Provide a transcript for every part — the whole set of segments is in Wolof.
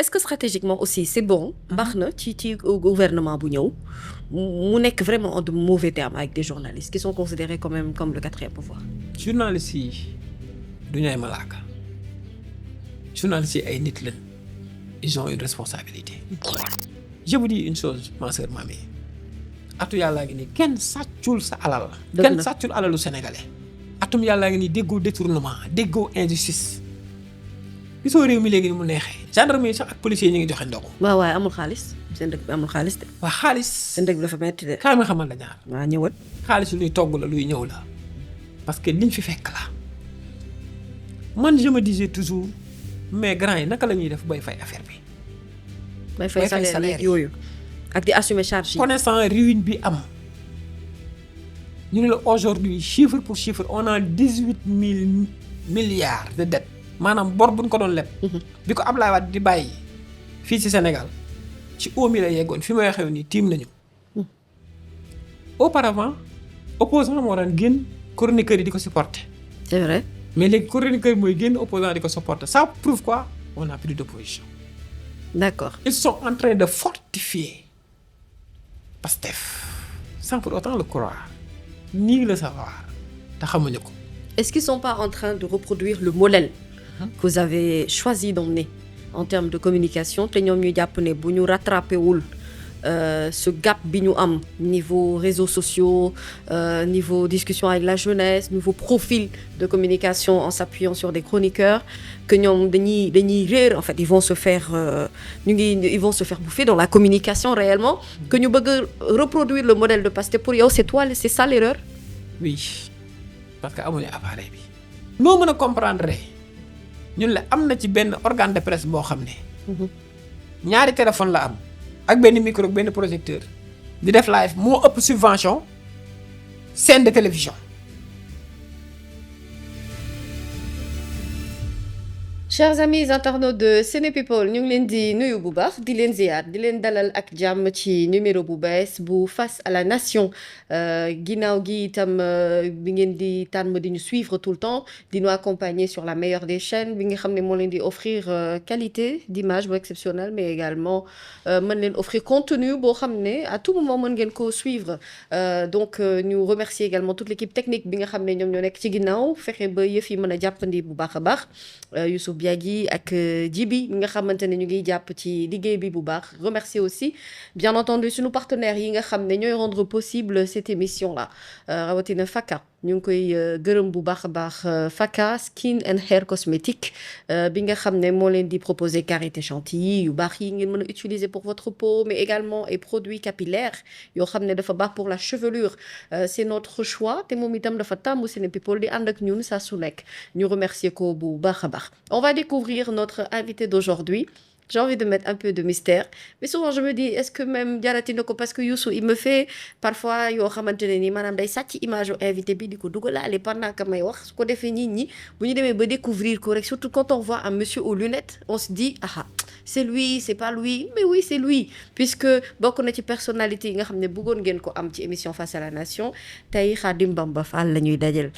est-ce que stratégiquement aussi c'est bon. baax na ci gouvernement bu ñëw mu nekk vraiment en de mauvais termes avec des journalistes qui sont considérés quand même comme le quatrième pouvoir. journalistes yi duñu ay malaaka journalistes yi ay nit lañ ils ont une responsabilité. je vous dis une chose ma sœur Mamy atu yàllaa ngi nii kenn sàccul sa alal. kenn sàccul alalu sénégalais. atum yàllaa ngi nii déggoo détournement déggoo injustice gisoo réew mi léegi ni mu neexee gendarmerie sax ak policiers ñu ngi joxe ndogu. waaw waaye amul xaalis seen dëkk bi amul xaalis de. waa xaalis. seen dëkk bi dafa metti de. xaaral ma xamal la ñaar. waaw ñëwal. xaalis luy togg la luy ñëw la parce que liñ fi fekk la man je me disais toujours mais grand yi naka la ñuy def bay fay affaire bi. bay fay salaire yooyu. ak di assumer charge yi. connaissant ruine bi am ñu ne la aujourd'hui chiffre pour chiffre on a 18 000 milliards de dettes maanaam bor buñ ko doon leb. bi ko Ablaye Wade di bàyyi fii ci Sénégal ci eau mi la yeggoon fi may waxee nii tiim nañu. auparavant opposant moo daan génn chroniqueur yi di ko supporter. c'est vrai. mais léegi chroniqueur mooy génn opposant di ko supporter ça prouve quoi on a plus d'opposition. d'accord. ils sont en train de fortifier Pastef sans pour autant le croire ni le savoir te xamuñu ko. est-ce qu'ils sont pas en train de reproduire le modèle que vous avez choisi d'emmener en termes de communication te ñoom ñu jàpp ne bu ñu rattrapé wul ce gap bi ñu am niveau réseaux sociaux niveau discussion avec la jeunesse niveau profil de communication en s'appuyant sur des chroniqueurs que ñoom dañuy réer en fait ils vont se faire bouffer dans la communication réellement que ñu bëgg a reproduire le modèle de Pastef pour yow c'est ça l'erreur. oui parce que amuñu appareil bi. noo mën a comprendre ñun la am na ci benn organe de presse boo xam ne. ñaari téléphone la am. ak benn micro benn projecteur di def live moo ëpp subvention chaîne de télévision. chers amis internautes de Sénépeople ñu ngi leen di nuyu bu baax di leen ziar di leen dalal ak jàmm ci numéro bu bees bu face à la nation ginnaaw gi itam bi ngeen di tànn di ñu suivre tout le temps di ñu accompagner sur la meilleure des chaînes bi nga xam ne moo leen di offrir qualité d'image bu exceptionnelle mais également mën leen offrir contenu boo xam ne à tout moment mën ngeen ko suivre donc ñu remercier également toute l'équipe technique bi nga xam ne ñoom ñoo nekk ci ginnaaw fexe ba yëf yi mën a jàppandi bu baax a baax Youssouf Biagui ak Djibi mi nga xamante ne ñu ngi jàpp ci liggéey bi bu baax remercier aussi bien entendu suñu partenaires yi nga xam ne ñooy rendre possible cette émission là rawatina Faka ñu ngi koy gërëm bu baax a baax Faka Skin and Hair Cosmétique bi nga xam ne moo leen di proposer karité chantilly yu baax yi ngeen mën a utiliser pour votre peau mais également ay produits capillaires yoo xam ne dafa baax pour la chevelure c'est notre choix te moom itam dafa tàmmu Sénépeople di ànd ak ñun saa su nekk ñu remercier ko bu baax a baax. On va découvrir notre invité d'aujourd'hui. J'ai envie de mettre un peu de mystère mais souvent je me dis est-ce que même jarati na ko parce que Youssou il me fait parfois yoo xamante ne nii maanaam day sàcc image u invité bi di ko dugalaale pendant que may wax su ko defee nit ñi bu ñu demee ba découvrir ko rek surtout quand on voit un monsieur aux lunettes on se dit ah c'est lui c'est pas lui mais oui c'est lui puisque bokk na ci personnalité yi nga xam ne bëggoon ngeen ko am ci émission Face à la Nation tey Khadim Bamba Fall la ñuy dajal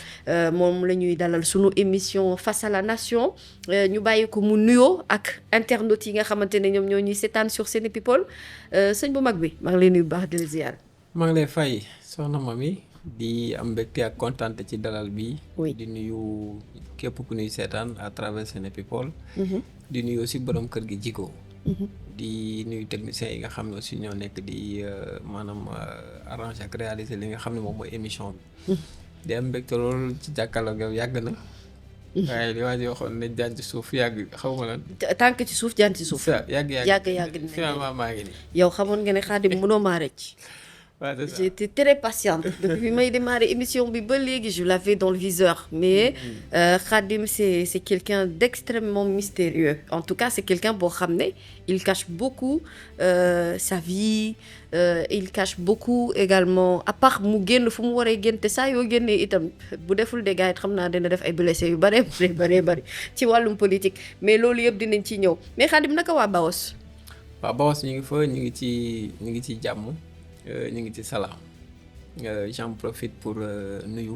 moom la ñuy dalal sunu émission Face à la Nation ñu bàyyi ko mu nuyoo ak internautes yi nga xamante ne ñoom ñoo ñuy seetaan sur Sénépeople sëñ bu mag bi maa ngi lay nuyu bu baax di la ziar. maa ngi lay fay soxna Mamy di am mbégte ak kontaante ci dalal bi. oui di nuyu képp ku ñuy seetaan à travers Sénépeople. di nuyu aussi borom kër gi Jigo. di nuyu techniciens yi nga xam ne aussi ñoo nekk di maanaam arranger ak réaliser li nga xam ne moom mooy émission bi. di am mbégte loolu ci jàkkaarloog yow yàgg na. waaye li waa ji waxoon ne jaan ci suuf yàgg xaw ma lan. tànk ci suuf jaan ci suuf. yàgg finalement maa ngi nii. yow xamoon nga ne Khadim mënoo maa rëcc. J'étais très patiente depuis may démarrer émission bi ba léegi je l'avais dans le viseur mais Khadim c'est quelqu'un d'extrêmement mystérieux en tout cas c'est quelqu'un boo xam ne il cache beaucoup sa vie il cache beaucoup également à part mu génn fu mu waree génn te saa yoo génnee itam bu deful des gars yi xam naa dina def ay blessés yu bare ci wàllum politique mais loolu yëpp dinañ ci ñëw mais Khadim naka waa Baos. waa Baos ñu ngi fa ñu ngi ci jàmm. ñu ngi ci salaam j'en profite pour nuyu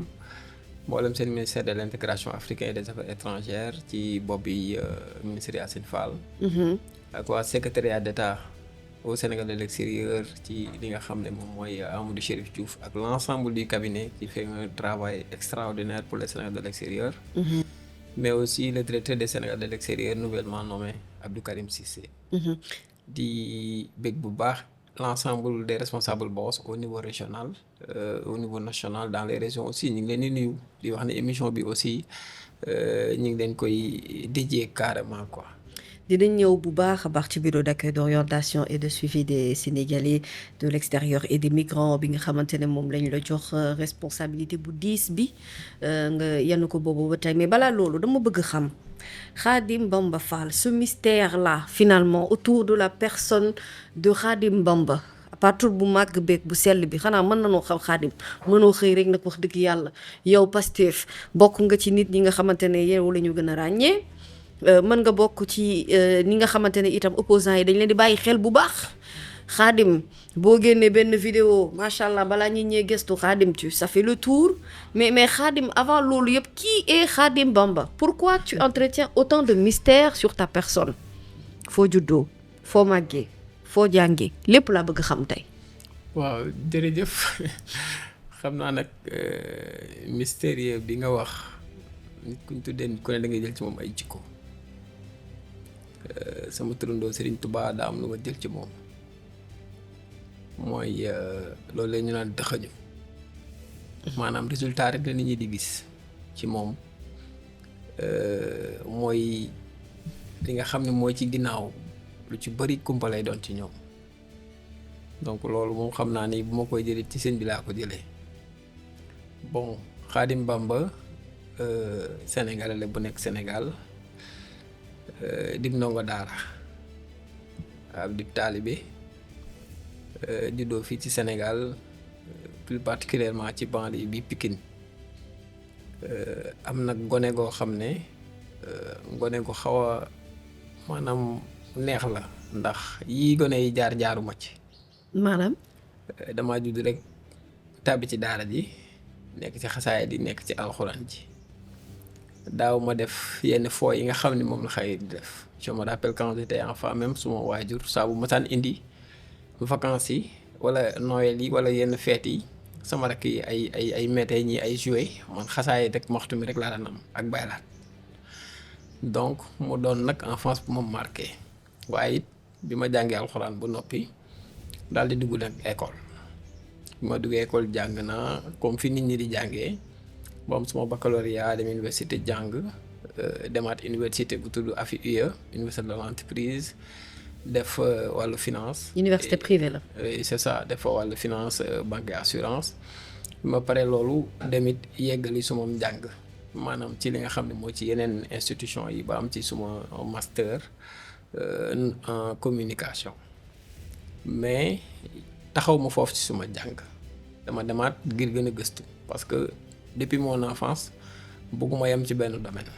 mboolem seen ministère de l'intégration africaine et des affaires étrangères ci bopp bi ministre Yacine Fall. ak waa secrétariat d'État au Sénégal de l'extérieur ci li nga xam ne moom mooy Amadou Chérif Diouf ak l'ensemble du cabinet qui fait un travail extraordinaire pour le Sénégal de l'extérieur. Mais aussi le directeur des Sénégal de l'extérieur nouvellement nommé Abdou Karim Cissé. di bég bu baax l'ensemble des responsables boss au niveau régional au niveau national dans les régions aussi ñu ngi leen di nuyu di wax ne émission bi aussi ñu ngi leen koy dédié carrément quoi. dinañ ñëw bu baax a baax ci bureau d'accueil d'orientation et de suivi des Sénégalais de l'extérieur et des migrants bi nga xamante ne moom lañ la jox responsabilité bu diis bi nga yenn ko boobu ba tey mais balaa loolu dama bëgg xam Khadim Bamba Fall ce mystère là finalement autour de la personne de Khadim Bamba à partir bu màgg beeg bu sell bi xanaa mën nanoo xam Khadim mënoo xëy rek nag wax dëgg yàlla yow Pastef bokk nga ci nit ñi nga xamante ne yow la ñu gën a ràññee mën nga bokk ci ni nga xamante ne itam opposants yi dañ leen di bàyyi xel bu baax Khadim boo génnee benn vidéo macha allah balaa ñi ñee gëstu Khadim ça fait le tour mais Khadim avant loolu yëpp qui est Khadim Bamba pourquoi tu entretiens autant de mystères sur ta personne foo juddoo foo màggee foo jàngee lépp laa bëgg xam tey. waaw jërëjëf xam naa nag mystérieux bi nga wax nit kuñ tuddee nit ku ne da ngay jël ci moom ay jikko sama turandoo Serigne Touba daa am lu ma jël ci moom mooy loolu la ñu naan dëxëñu maanaam résultat rek la nit ñi di gis ci moom mooy li nga xam ne mooy ci ginnaaw lu ci bari kumpa lay doon ci ñoom donc loolu moom xam naa ni bu ma koy jëlee ci sëñ bi laa ko jëlee bon Khadim Bamba Sénégalais la bu nekk Sénégal dib ndongo daara ab dib taalibe juddoo fii ci Sénégal plus particulièrement ci banlieue bi Pikine am nag gone goo xam ne gone gu xaw a maanaam neex la ndax yii gone yi jaaruma ci maanaam damaa judd rek tàbbi ci daara ji nekk ci xasaay di nekk ci alxuraan ji daaw ma def yenn foo yi nga xam ne moom la xëy di def je me rappelle quand j'étais enfant même suma waajur saa bu masaan indi vacances yi wala Noël yi wala yenn fête yi sama rakk yi ay mété ñi ay jouet man xasaay rek maxtu mi rek laa daan am ak baylaat donc mu doon nag enfance bu ma marqué waaye it bi ma jàngee alxuraan bu noppi daal di dugg nag école bi ma duggee école jàng naa comme fi nit ñi di jàngee moom suma baccalauréat dem université jàng demaat université bu tudd AFI-UE université de l'entreprise def wàllu finance. université privée la. c'est ça def wàllu finance banque et assurance bi ma paree loolu demit yeggali suma njàng maanaam ci li nga xam ne moo ci yeneen institution yi ba am ci suma master en communication mais taxaw ma foofu ci suma jàng dama demaat ngir gën a gëstu parce que depuis mon enfance bëgguma yem ci benn domaine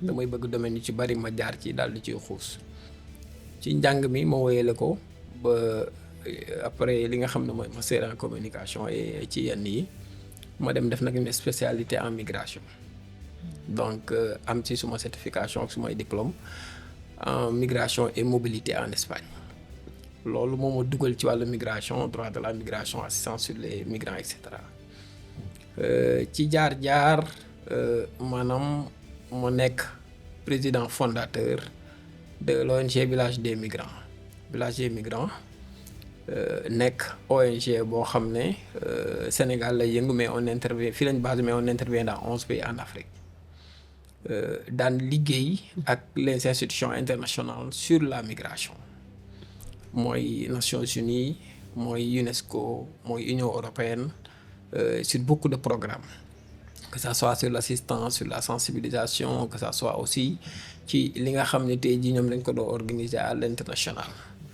damay bëgg domaine yu ci bari ma jaar ci daal di ciy xuus ci njàng mi ma woyale ko ba après li nga xam ne mooy master en communication et ci yenn yi ma dem def nag une spécialité en migration donc am ci suma certification ak sumay diplôme en migration et mobilité en Espagne loolu moo ma dugal ci wàllu migration droit de la migration assistance sur les migrants et cetera ci jaar maanaam mu nekk président fondateur de l'ONG Village des Migrants nekk ONG boo xam ne Sénégal lay yëngu mais on intervient fii lañ basé mais on intervient dans 11 pays en Afrique daan liggéey ak les institutions internationales sur la migration mooy Nations Unies mooy UNESCO mooy Union européenne sur beaucoup de programmes que ça soit sur l'assistance sur la sensibilisation que ça soit aussi ci li nga xam ne tey jii ñoom lañ ko doon organiser à l'international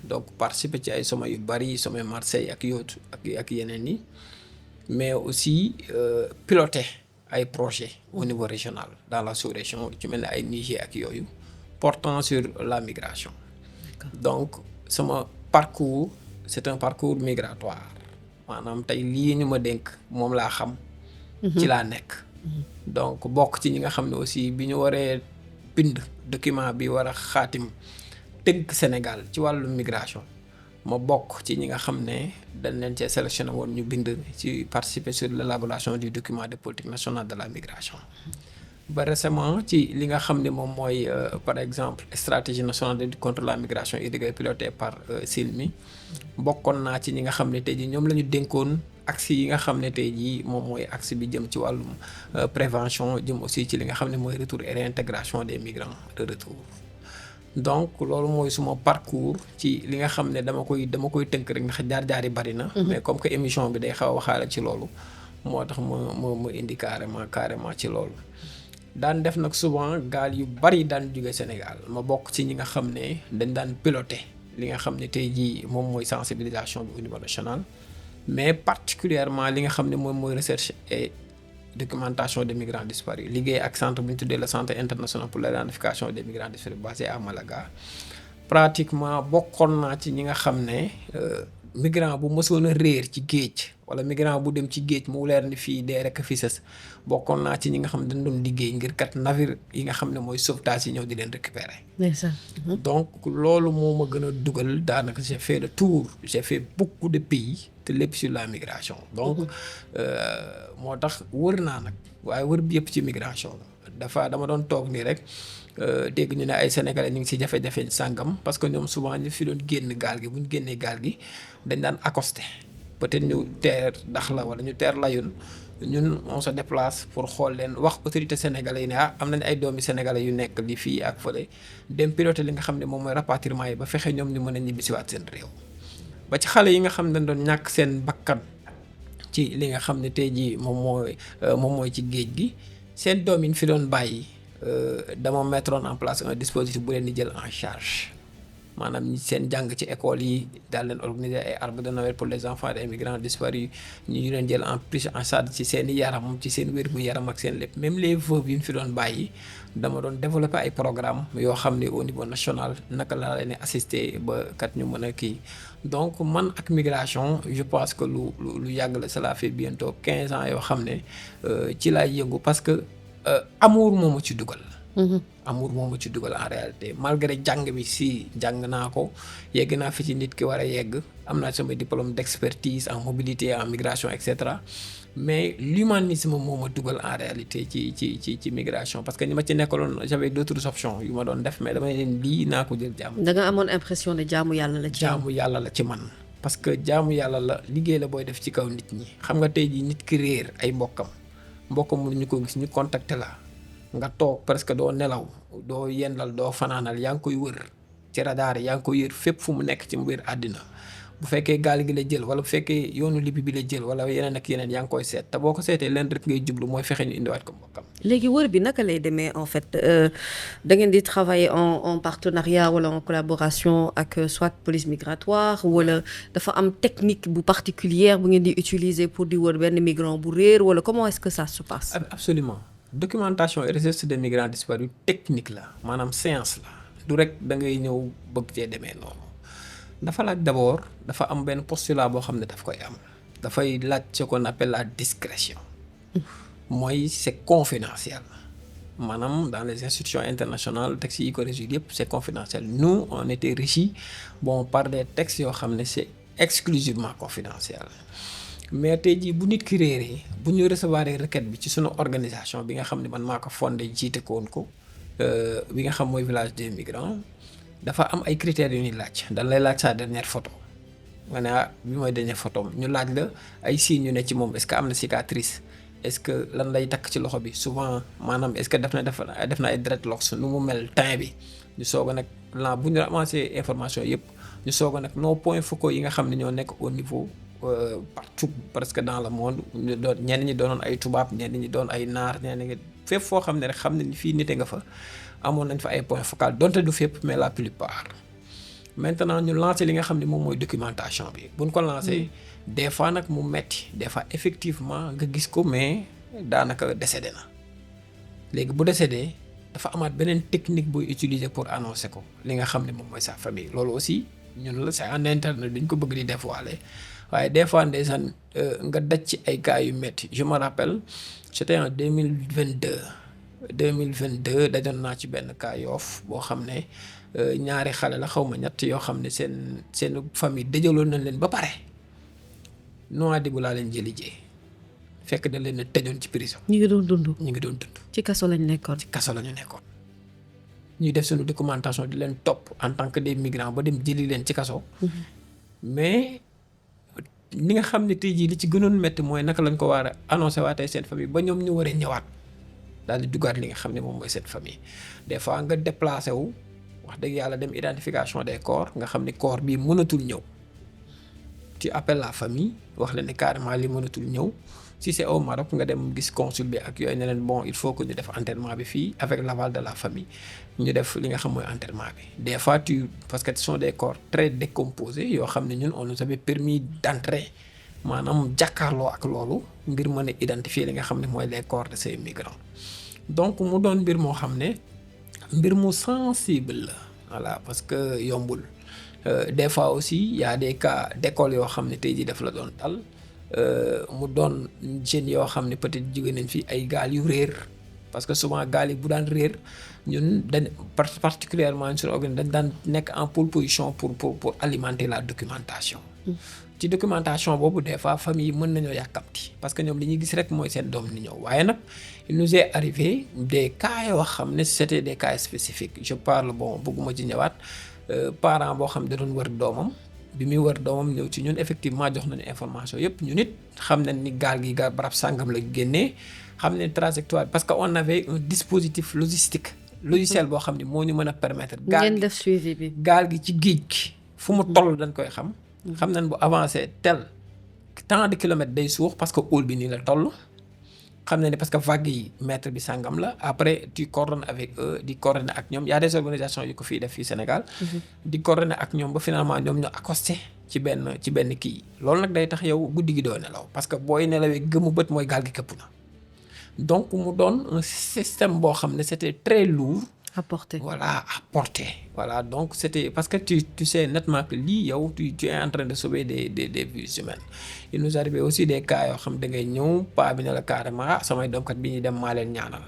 donc participer ci ay sommet yu bari sommet Marseille ak yootu ak yeneen yi mais aussi piloter ay projets au niveau régional dans la sous-région ci mel ne ay Niger ak yooyu portant sur la migration donc sama parcours c'est un parcours migratoire maanaam tey lii ñu ma dénk moom laa xam ci laa nekk donc bokk ci ñi nga xam ne aussi bi ñu waree bind document bi war a xaatim tënk Sénégal ci wàllu migration ma bokk ci ñi nga xam ne dañ leen cee sélectionné woon ñu bind ci participer sur l'élaboration du document de politique nationale de la migration. ba récemment ci li nga xam ne moom mooy par exemple stratégie nationale de lutte contre la migration irrégulière pilotée par SILMI bokkoon naa ci ñi nga xam ne tey jii ñoom la ñu dénkoon axe yi nga xam ne tey jii moom mooy axe bi jëm ci wàllum prévention jëm aussi ci li nga xam ne mooy retour et réintégration des migrants de retour. donc loolu mooy suma parcours ci li nga xam ne dama koy tënk rek ndax jaar-jaar yi bari na. mais comme que émission bi day xaw a waxaale ci loolu moo tax ma indi carrément ci loolu. daan def nag souvent gaal yu bari daan jóge Sénégal ma bokk ci ñi nga xam ne dañ daan piloter li nga xam ne tey jii moom mooy sensibilisation bi au niveau national mais particulièrement li nga xam ne moom mooy recherche et documentation des migrants disparus liggéey ak centre bu ñu tuddee le centre international pour l'identification des migrants disparus basé à Malaga pratiquement bokkoon naa ci ñi nga xam ne migrant bu mësoon a réer ci géej wala migrant bu dem ci géej mu leer ni fii dee rek fi sës bokkoon naa ci ñi nga xam ne dañ doon liggéey ngir kat navire yi nga xam ne mooy sauvetage yi ñëw di leen récupérer. donc loolu moo ma gën a dugal daanaka j'ai fait le tour j'ai fait beaucoup de pays te lépp sur la migration. donc moo tax wër naa nag waaye wër bi yëpp ci migration la dama doon toog nii rek dégg ñu ne ay sénégalais ñu ngi ci jafe-jafe sàngam parce que ñoom souvent ñu fi doon génn gaal gi bu ñu génnee gaal gi dañ daan accosté peut-être ñu teer Dakhla wala ñu teer Layun ñun on se déplace pour xool leen wax autorité sénégalais yi ne am nañ ay doomi sénégalais yu nekk li fii ak fële dem piloté li nga xam ne moom mooy rapatriement yi ba fexe ñoom ñu mën a ñibbisiwaat seen réew. ba ci xale yi nga xam ne dañ doon ñàkk seen bakkan ci li nga xam ne tey jii moom mooy ci géej gi seen doom yi ñu fi doon bàyyi dama mettre en place un dispositif bu leen di jël en charge maanaam ñi seen jàng ci école yi daal leen organiser ay arbre de Noël pour les enfants des migrants disparus ñu leen jël en plus en charge ci seen yaram ci seen wér-gu-yaram ak seen lépp même les veuves yi ñu fi doon bàyyi dama doon développer ay programme yoo xam ne au niveau national naka laa leen assister ba kat ñu mën a kii donc man ak migration je pense que lu yàgg la cela fait bientôt 15 ans yoo xam ne ci laay yëngu parce que amour moo ma ci dugal. amour moo ma ci dugal en réalité malgré jàng bi si jàng naa ko yegg naa fi ci nit ki war a yegg am naa sama diplôme d'expertise en mobilité en migration et cetera mais l'humanisme moo ma dugal en réalité ci migration parce que ñi ma ci nekkaloon j'avais d'autres options yu ma doon def mais damay leen lii naa ko jël jàmm. da nga amoon impression ne jaamu yàlla la ci. jaamu yàlla la ci man parce que jaamu yàlla la liggéey la booy def ci kaw nit ñi xam nga tey jii nit ki réer ay mbokkam mu ñu ko gis ñu contacter la. nga toog presque doo nelaw doo yendal doo fanaanal yaa ngi koy wër ci radar yaa ngi koy wër fépp fu mu nekk ci biir àddina bu fekkee gaal gi la jël wala bu fekkee yoonu Libi bi la jël wala yeneen ak yeneen yaa ngi koy seet te boo ko seetee leen rek ngay jublu mooy fexe ñu indiwaat ko mbokkam. léegi wër bi naka lay demee en fait da ngeen di travailler en partenariat wala en collaboration ak soit police migratoire wala dafa am technique bu particulière bu ngeen di utiliser pour di wër benn migrant bu réer wala comment est-ce que ça se passe. Absolument. documentation et recherche des migrants disparus technique la maanaam science la du rek da ngay ñëw bëgg cee demee noonu dafa laaj d'abord dafa am benn postulat boo xam ne daf koy am dafay laaj ce qu'on appelle la discrétion mooy c'est confidentiel maanaam dans les institutions internationales textes yi ko régir yëpp c'est confidentiel nous on était régis par des textes yoo xam ne c'est exclusivement confidentiel mais tey jii bu nit ki réeree bu ñu recevoir requête bi ci sunu organisation bi nga xam ne man maa ko fondé jiite koon ko bi nga xam mooy village des migrants dafa am ay critères yu ñuy laaj dañ lay laaj sa dernière photo nga ne bi mooy dernière photo ñu laaj la ay signes yu ne ci moom est-ce que am na cicatrice est-ce que lan lay takk ci loxo bi souvent maanaam est-ce que def na ay dreadlocks nu mu mel teint bi ñu soog a nag la bu ñu avancé information yëpp ñu soog a nag nos points focaux yi nga xam ne ñoo nekk au niveau partout presque dans le monde ñu doon ñenn ñi doonoon ay tubaab ñenn ñi doon ay naar ñenn ñi fépp foo xam ne rek xam ne ni fii nite nga fa amoon nañ fa ay points focaux donte du fépp mais la plupart maintenant ñu lancé li nga xam ne moom mooy documentation bi buñ ko lancé des fois nag mu metti des fois effectivement nga gis ko mais daanaka décédé na léegi bu décédé dafa amaat beneen technique booy utiliser pour annoncer ko li nga xam ne moom mooy sa famille loolu aussi ñun la c'est en interne duñ ko bëgg di dévoiler waaye des fois ndeysaan nga daj ci ay cas yu métti. Je me rappelle c'était en 2022 dajoon naa ci benn cas Yoff boo xam ne ñaari xale la xaw ma ñett yoo xam ne seen famille dajaloon nañ leen ba pare Nouadhibou laa leen jëli jee fekk da leen a tëjoon ci prison. ñu ngi doon dund. ñu ngi doon dund. ci kaso lañ nekkoon. ci kaso la ñu nekkoon. ñuy def suñu documentation di leen topp en tant que des migrants ba dem jëli leen ci kaso. mais li nga xam ne tey jii li ci gënoon métti mooy naka lañ ko war a annoncé waatee seen famille ba ñoom ñu waree ñëwaat daal di duggaat li nga xam ne moom mooy seen famille. des fois nga déplacé wu wax dëgg yàlla dem identification des corps nga xam ni corps bii mënatul ñëw. tu appelles la famille wax leen ne carrément li mënatul ñëw. Si c'est au Maroc nga dem gis consul bi ak yooyu ne leen bon il faut que ñu def enterrement bi fii avec l'aval de la famille ñu def li nga xam mooy enterrement bi des fois parce que ce sont des corps très décomposés yoo xam ne ñun on nous avait permis d'entrer maanaam jàkkaarloo ak loolu ngir mën a identifier li nga xam ne mooy les corps de ces migrants. Donc mu doon mbir moo xam ne mbir mu sensible la voilà parce que yombul des fois aussi y a des cas d'école yoo xam ne tey jii daf la doon dal. mu doon jeunes yoo xam ne peut-être jóge nañ fi ay gaal yu réer parce que souvent gaal yi bu daan réer ñun dañ particulièrement suñu organe dañ daan nekk en pole position pour alimenter la documentation. ci documentation boobu des fois famille yi mën nañoo yàkkamti parce que ñoom li ñuy gis rek mooy seen doom ni ñëw waaye nag il nous est arrivé des cas yoo xam ne c'était des cas spécifiques je parle bon bëgguma ci ñëwaat parent boo xam ne da doon wër doomam. bi muy wër doomam ñëw ci ñun effectivement jox nañu information yëpp ñun it xam nañ ni gaal gi barab sàngam la génnee xam ne trajectoire parce que on avait un dispositif logistique logiciel boo xam ne moo ñu mën a permettre ngeen def suivi bi gaal gi ci géej gi fu mu toll dañ koy xam nañ bu avancé tel tant de kilomètres day suux parce que hall bi nii la toll xam na ne parce que vague yi mètre bi sàngam la après tu coordonnes avec eux di coordonner ak ñoom y a des organisations yu ko fii def fii Sénégal di coordonner ak ñoom ba finalement ñoom ñu accosté ci benn kii loolu nag day tax yow guddi gi doo nelaw parce que booy nelawee gëmu bët mooy gaal gi këpp na donc mu doon un système boo xam ne c'était très lourd à porter. Voilà, à porter. Voilà, donc c'était parce que tu sais nettement que lii yow tu es en train de sauver des vies humaines. Il nous arrivait aussi des cas yoo xam da ngay ñëw paa bi ne la carrément samay doomkat bi ñuy dem maa leen ñaanal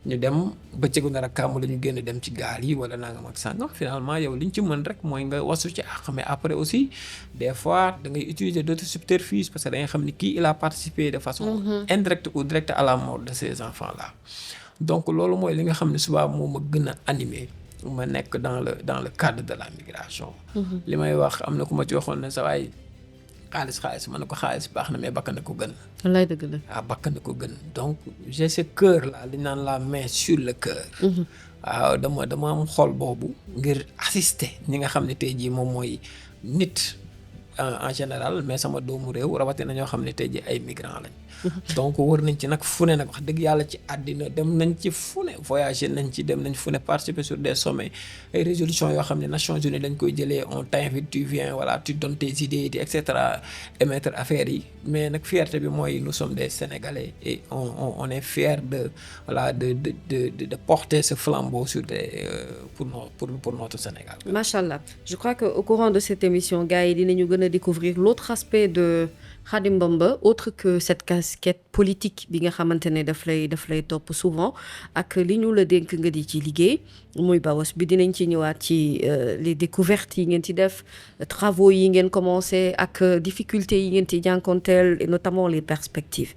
ñu dem bëccëgu nar a kàmm la ñu génn dem ci gaal yi wala nangam ak sàngam finalement yow li ñu ci mën rek mooy nga wasu ci àq mais après aussi des fois da ngay utiliser d'autres subterfuges parce que da ngay xam ni kii il a participé de façon indirecte ou directe à la mort de ces enfants là. Donc loolu mooy li nga xam ne suba moo ma gën a animé ma nekk dans le cadre de la migration. li may wax am na ku ma ci waxoon ne sa waay xaalis ma ne ko xaalis baax na mais bakkan na ko gën. wallaay dëgg la. waaw bakkan na ko gën donc j'ai ce cœur là li naan la main sur le cœur. waaw dama am xol boobu ngir assister ñi nga xam ne tey jii moom mooy nit en général mais sama doomu réew rawatina ñoo xam ne tey jii ay migrants lañ. donc wër nañ ci nag fu ne nag wax dëgg yàlla ci àddina dem nañ ci fu ne voyager nañ ci dem nañ fu ne participer sur des sommets ay résolutions yoo xam ne Nations Unies dañ koy jëlee on t'invite tu viens voilà tu donnes tes idées et cetera émettre affaires yi mais nag fierté bi mooy nous sommes des Sénégalais et on est fiers de voilà de porter ce flambeau sur des pour notre Sénégal. Machallah, je crois que au courant de cette émission gars yi dinañu gën a découvrir l'autre aspect de Khadim Bamba autre que cette casquette politique bi nga xamante ne daf lay topp souvent ak li ñu la dénk nga di ci liggéey muy Baos bi dinañ ci ñëwaat ci les découvertes yi ngeen ci def travaux yi ngeen commencé ak difficultés yi ngeen ci jànkonteel et notamment les perspectives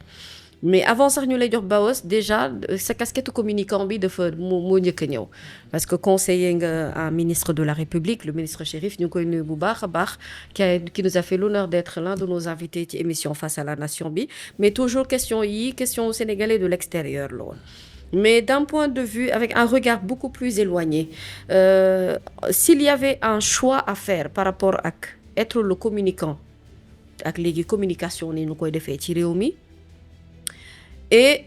mais avant sax ñu lay jox Baos déjà sa casquette communicant bi dafa moo njëkk a ñëw parce que conseiller nga un ministre de la République le ministre Chérif ñu ngi koy nuyu bu baax a baax qui nous a fait l'honneur d'être l'un de nos invités ci émission Face à la Nation bi mais toujours question aux Sénégalais de l'extérieur la woon mais d'un point de vue avec un regard beaucoup plus éloigné s'il y avait un choix à faire par rapport ak être le communicant ak léegi communication ni ñu koy defee ci réew mi et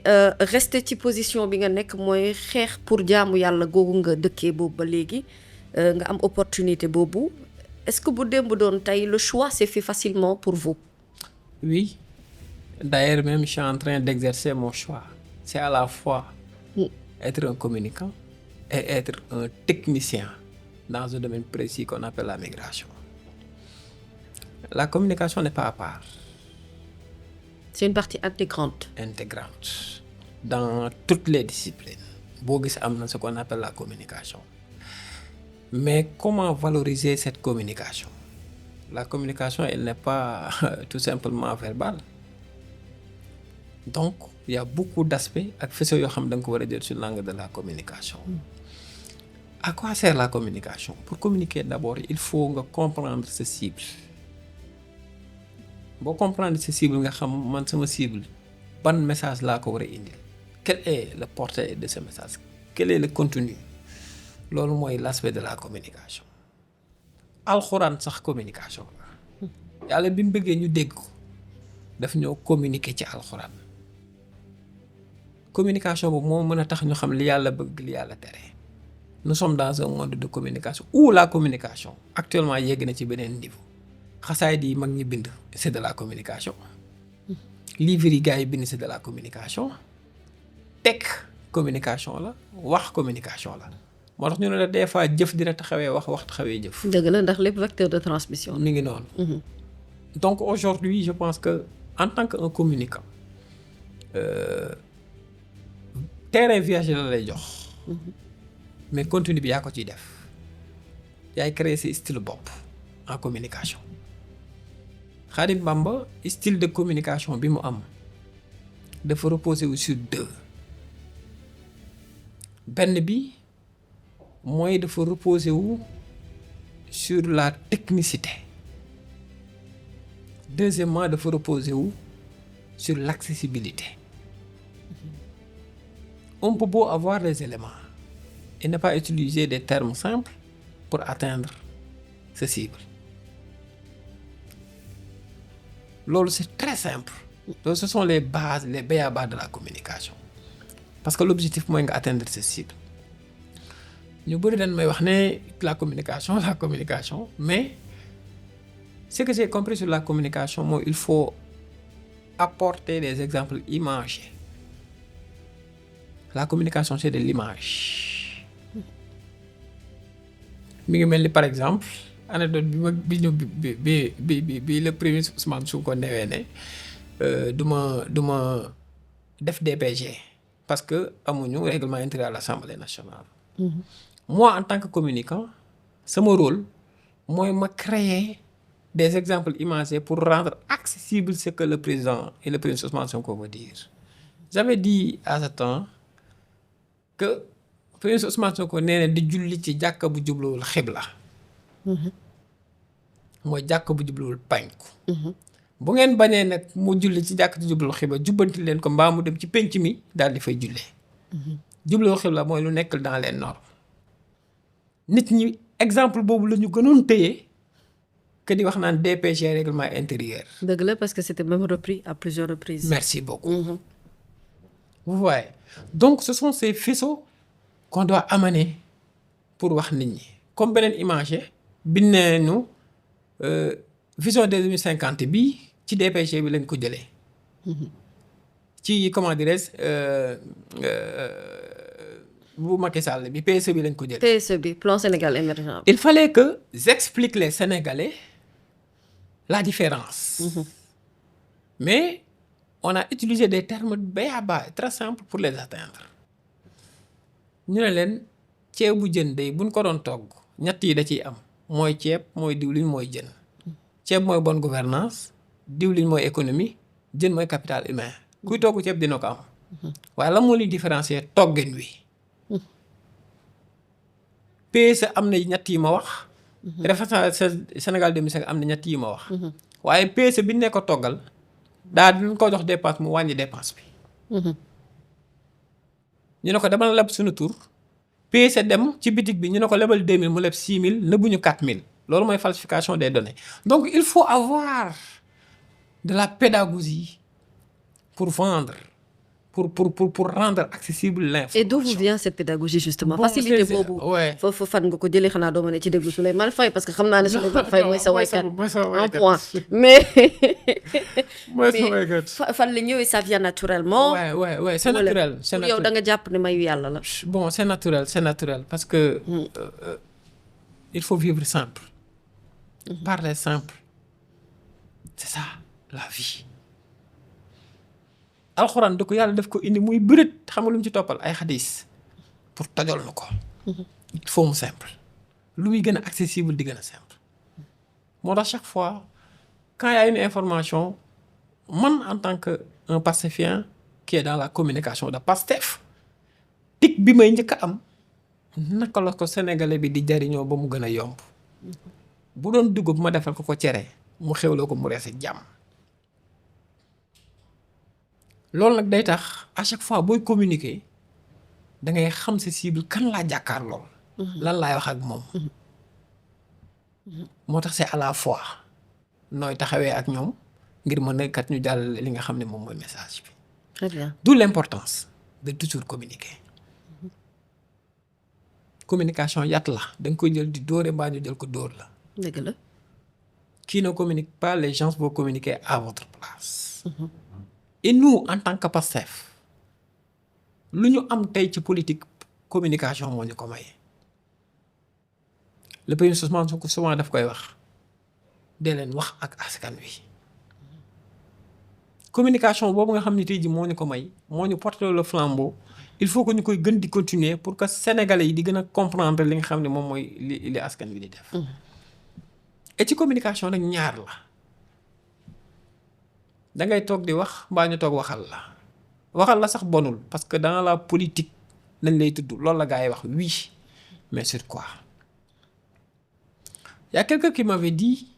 rester ci position bi nga nekk mooy xeex pour jaamu yàlla googu nga dëkkee boobu ba léegi nga am opportunité boobu est-ce que bu démb doon tey le choix s'est fait facilement pour vous? Oui, d'ailleurs même je suis en train d'exercer mon choix. C'est à la fois être un communicant et être un technicien dans un domaine précis qu'on appelle la migration. la communication n'est pas à part. C'est une partie intégrante. Intégrante dans toutes les disciplines. Boo gis am na ce qu'on appelle la communication. Mais comment valoriser cette communication? La communication, elle n'est pas tout simplement verbale. Donc, il y a beaucoup d'aspects ak faisceaux yoo xam da nga ko war a jël sur l'angle de la communication. À quoi sert la communication? Pour communiquer d'abord, il faut nga comprendre sa cible. Boo comprendre sa cible nga xam man sama cible ban message laa ko war a indil. Quel est le portée de ce message? Quel est le contenu? Loolu mooy l'aspect de la communication. Alxuraan sax communication la. Yàlla bi mu bëggee ñu dégg ko daf ñoo communiquer ci alxuraan. Communication boobu moo mën a tax ñu xam li yàlla bëgg li yàlla tere. Nous sommes dans un monde de communication où la communication actuellement yegg na ci beneen niveau. Xasaay di mag ñi bind c'est de la communication. Livre yi gars yi bind c'est de la communication. Teg communication la wax communication la moo tax ñu ne la des fois jëf dina taxawee wax taxawee jëf. dëgg la ndax lépp vecteur de transmission. mi ngi noonu. Donc aujourd'hui je pense que en tant qu'un communicant terrain vierge la lay jox. Mais contenu bi yaa ko ciy def yaay créer sa style bopp en communication. Khadim Bamba style de communication bi mu am dafa reposer wu sur deux. Benn bi mooy dafa reposer wu sur la technicité. Deuxièmement dafa reposer wu sur l'accessibilité. On peut beau avoir les éléments et ne pas utiliser des termes simples pour atteindre sa cible. Loolu c'est très simple. Donc ce sont les bases, les b.a.-ba de la communication. Parce que l'objectif mooy nga atteindre sa cible. Ñu bëri dañ may wax ne la communication mais ce que j'ai compris sur la communication mooy il faut apporter des exemples imagés. La communication c'est de l'image. Mi ngi mel ni par exemple anecdote bi le premier Ousmane Sonko newee ne du ma def DPG parce que amuñu règlement intérieur à l'Assemblée nationale. Moi en tant que communicant sama rôle mooy ma créer des exemples imagés pour rendre accessible ce que le président et le premier Ousmane Sonko veut dire. J'avais dit à ce temps que premier Ousmane Sonko nee na di julli ci jàkka bu jubluwul xibla. Mooy jàkka bu jubluwul penku. Bu ngeen bañee nag mu julli ci jàkka bu jubluwul xibla jubbanti leen ko mbaa mu dem ci penc mi daal di fay jullee. Jubluwul xibla mooy lu nekk dans les normes. Nit ñi exemple boobu la ñu gënoon téye que di wax naan DPG règlement intérieur. dëgg la parce que c'était même repris à plusieurs reprises. Merci beaucoup. Vous voyez donc ce sont ces faisceaux qu'on doit amener pour wax nit ñi comme beneen image bind nañu vision 2050 bi ci DPG bi lañ ko jëlee. ci comment dirais-je bu Macky Sall bi PSE bi lañ ko jëlee. PSE bi plan Sénégal émergent. Il fallait que j'explique les Sénégalais la différence. Mais on a utilisé des termes b.a.-ba très simples pour les atteindre. ñu ne leen ceebu jën day buñ ko doon togg ñett yi da ciy am mooy ceeb mooy diwlin mooy jën. Ceeb mooy bonne gouvernance diwlin mooy économie jën mooy capital humain kuy togg ceeb dina ko am. waaye la moo li différencier toggin wi. PSE am na ñett yi ma wax. référence Sénégal 2005 am na ñett yi ma wax. waaye PSE bi ne ko toggal daa dinañ ko jox dépense mu wàññi dépense bi. ñu ne ko dama leb suñu tur PSE dem ci bitig bi ñu ne ko lebal 2000 mu leb 6000 nëbbuñu 4000 loolu mooy falsification des données donc il faut avoir de la pédagogie pour vendre pour rendre accessible l'information. Et d'où vous vient cette pédagogie justement? Bon, facilité c'est- boobu. ouais. foofu fan nga ko jëlee xanaa doo ma ne ci déglu Souleymane Faye parce que xam naa ne Souleymane Faye mooy sa waykat en point mais mooy sa waykat. fan la ñëwee ça vient naturellement. ouais c'est wala naturel c'est pour yow da naturel. nga jàpp ne mayu yàlla la. Bon c'est naturel parce que il faut vivre simple. Parler simple c'est ça la vie. alxuraan da ko yàlla daf ko indi muy bëreet xam nga lu mu ci toppal ay xadis pour tojol na ko. il faut mu simple. lu muy gën a accessible di gën a simple. moo tax chaque fois quand il y a une information man en tant que un pastefien qui est dans la communication de Pastef tic bi may njëkk a am naka la ko sénégalais bi di jariñoo ba mu gën a yomb. bu doon dugub ma defal ko cere mu xewloo ko mu rees jàmm. loolu nag day tax à chaque fois booy communiquer da ngay xam sa cible kan laa jàkkaar lool. lan laay wax ak moom. moo tax c'est à la fois nooy taxawee ak ñoom ngir mën a kat ñu jàll li nga xam ne moom mooy message bi. Très bien. D'où l'importance de toujours communiquer. communication yat la da nga koy jël di dóore mbaa ñu jël ko dóor la. dëgg la. qui ne communique pas les gens vont communiquer à votre place. et nous en tant que Pastef lu ñu am tey ci politique communication moo ñu ko maye. le premier Ousmane Sonko souvent daf koy wax dee leen wax ak askan wi. communication boobu nga xam ne tey ji moo ñu ko may moo ñu porter le flambeau il faut que ñu koy gën di continuer pour que sénégalais yi di gën a comprendre li nga xam ne moom mooy li askan wi di def. et ci communication nag ñaar la da ngay toog di wax mbaa ñu toog waxal la sax bonul parce que dans la politique lañ lay tudd loolu la gaa yi wax oui mais sur quoi. y a quelqu'un qui m'avait dit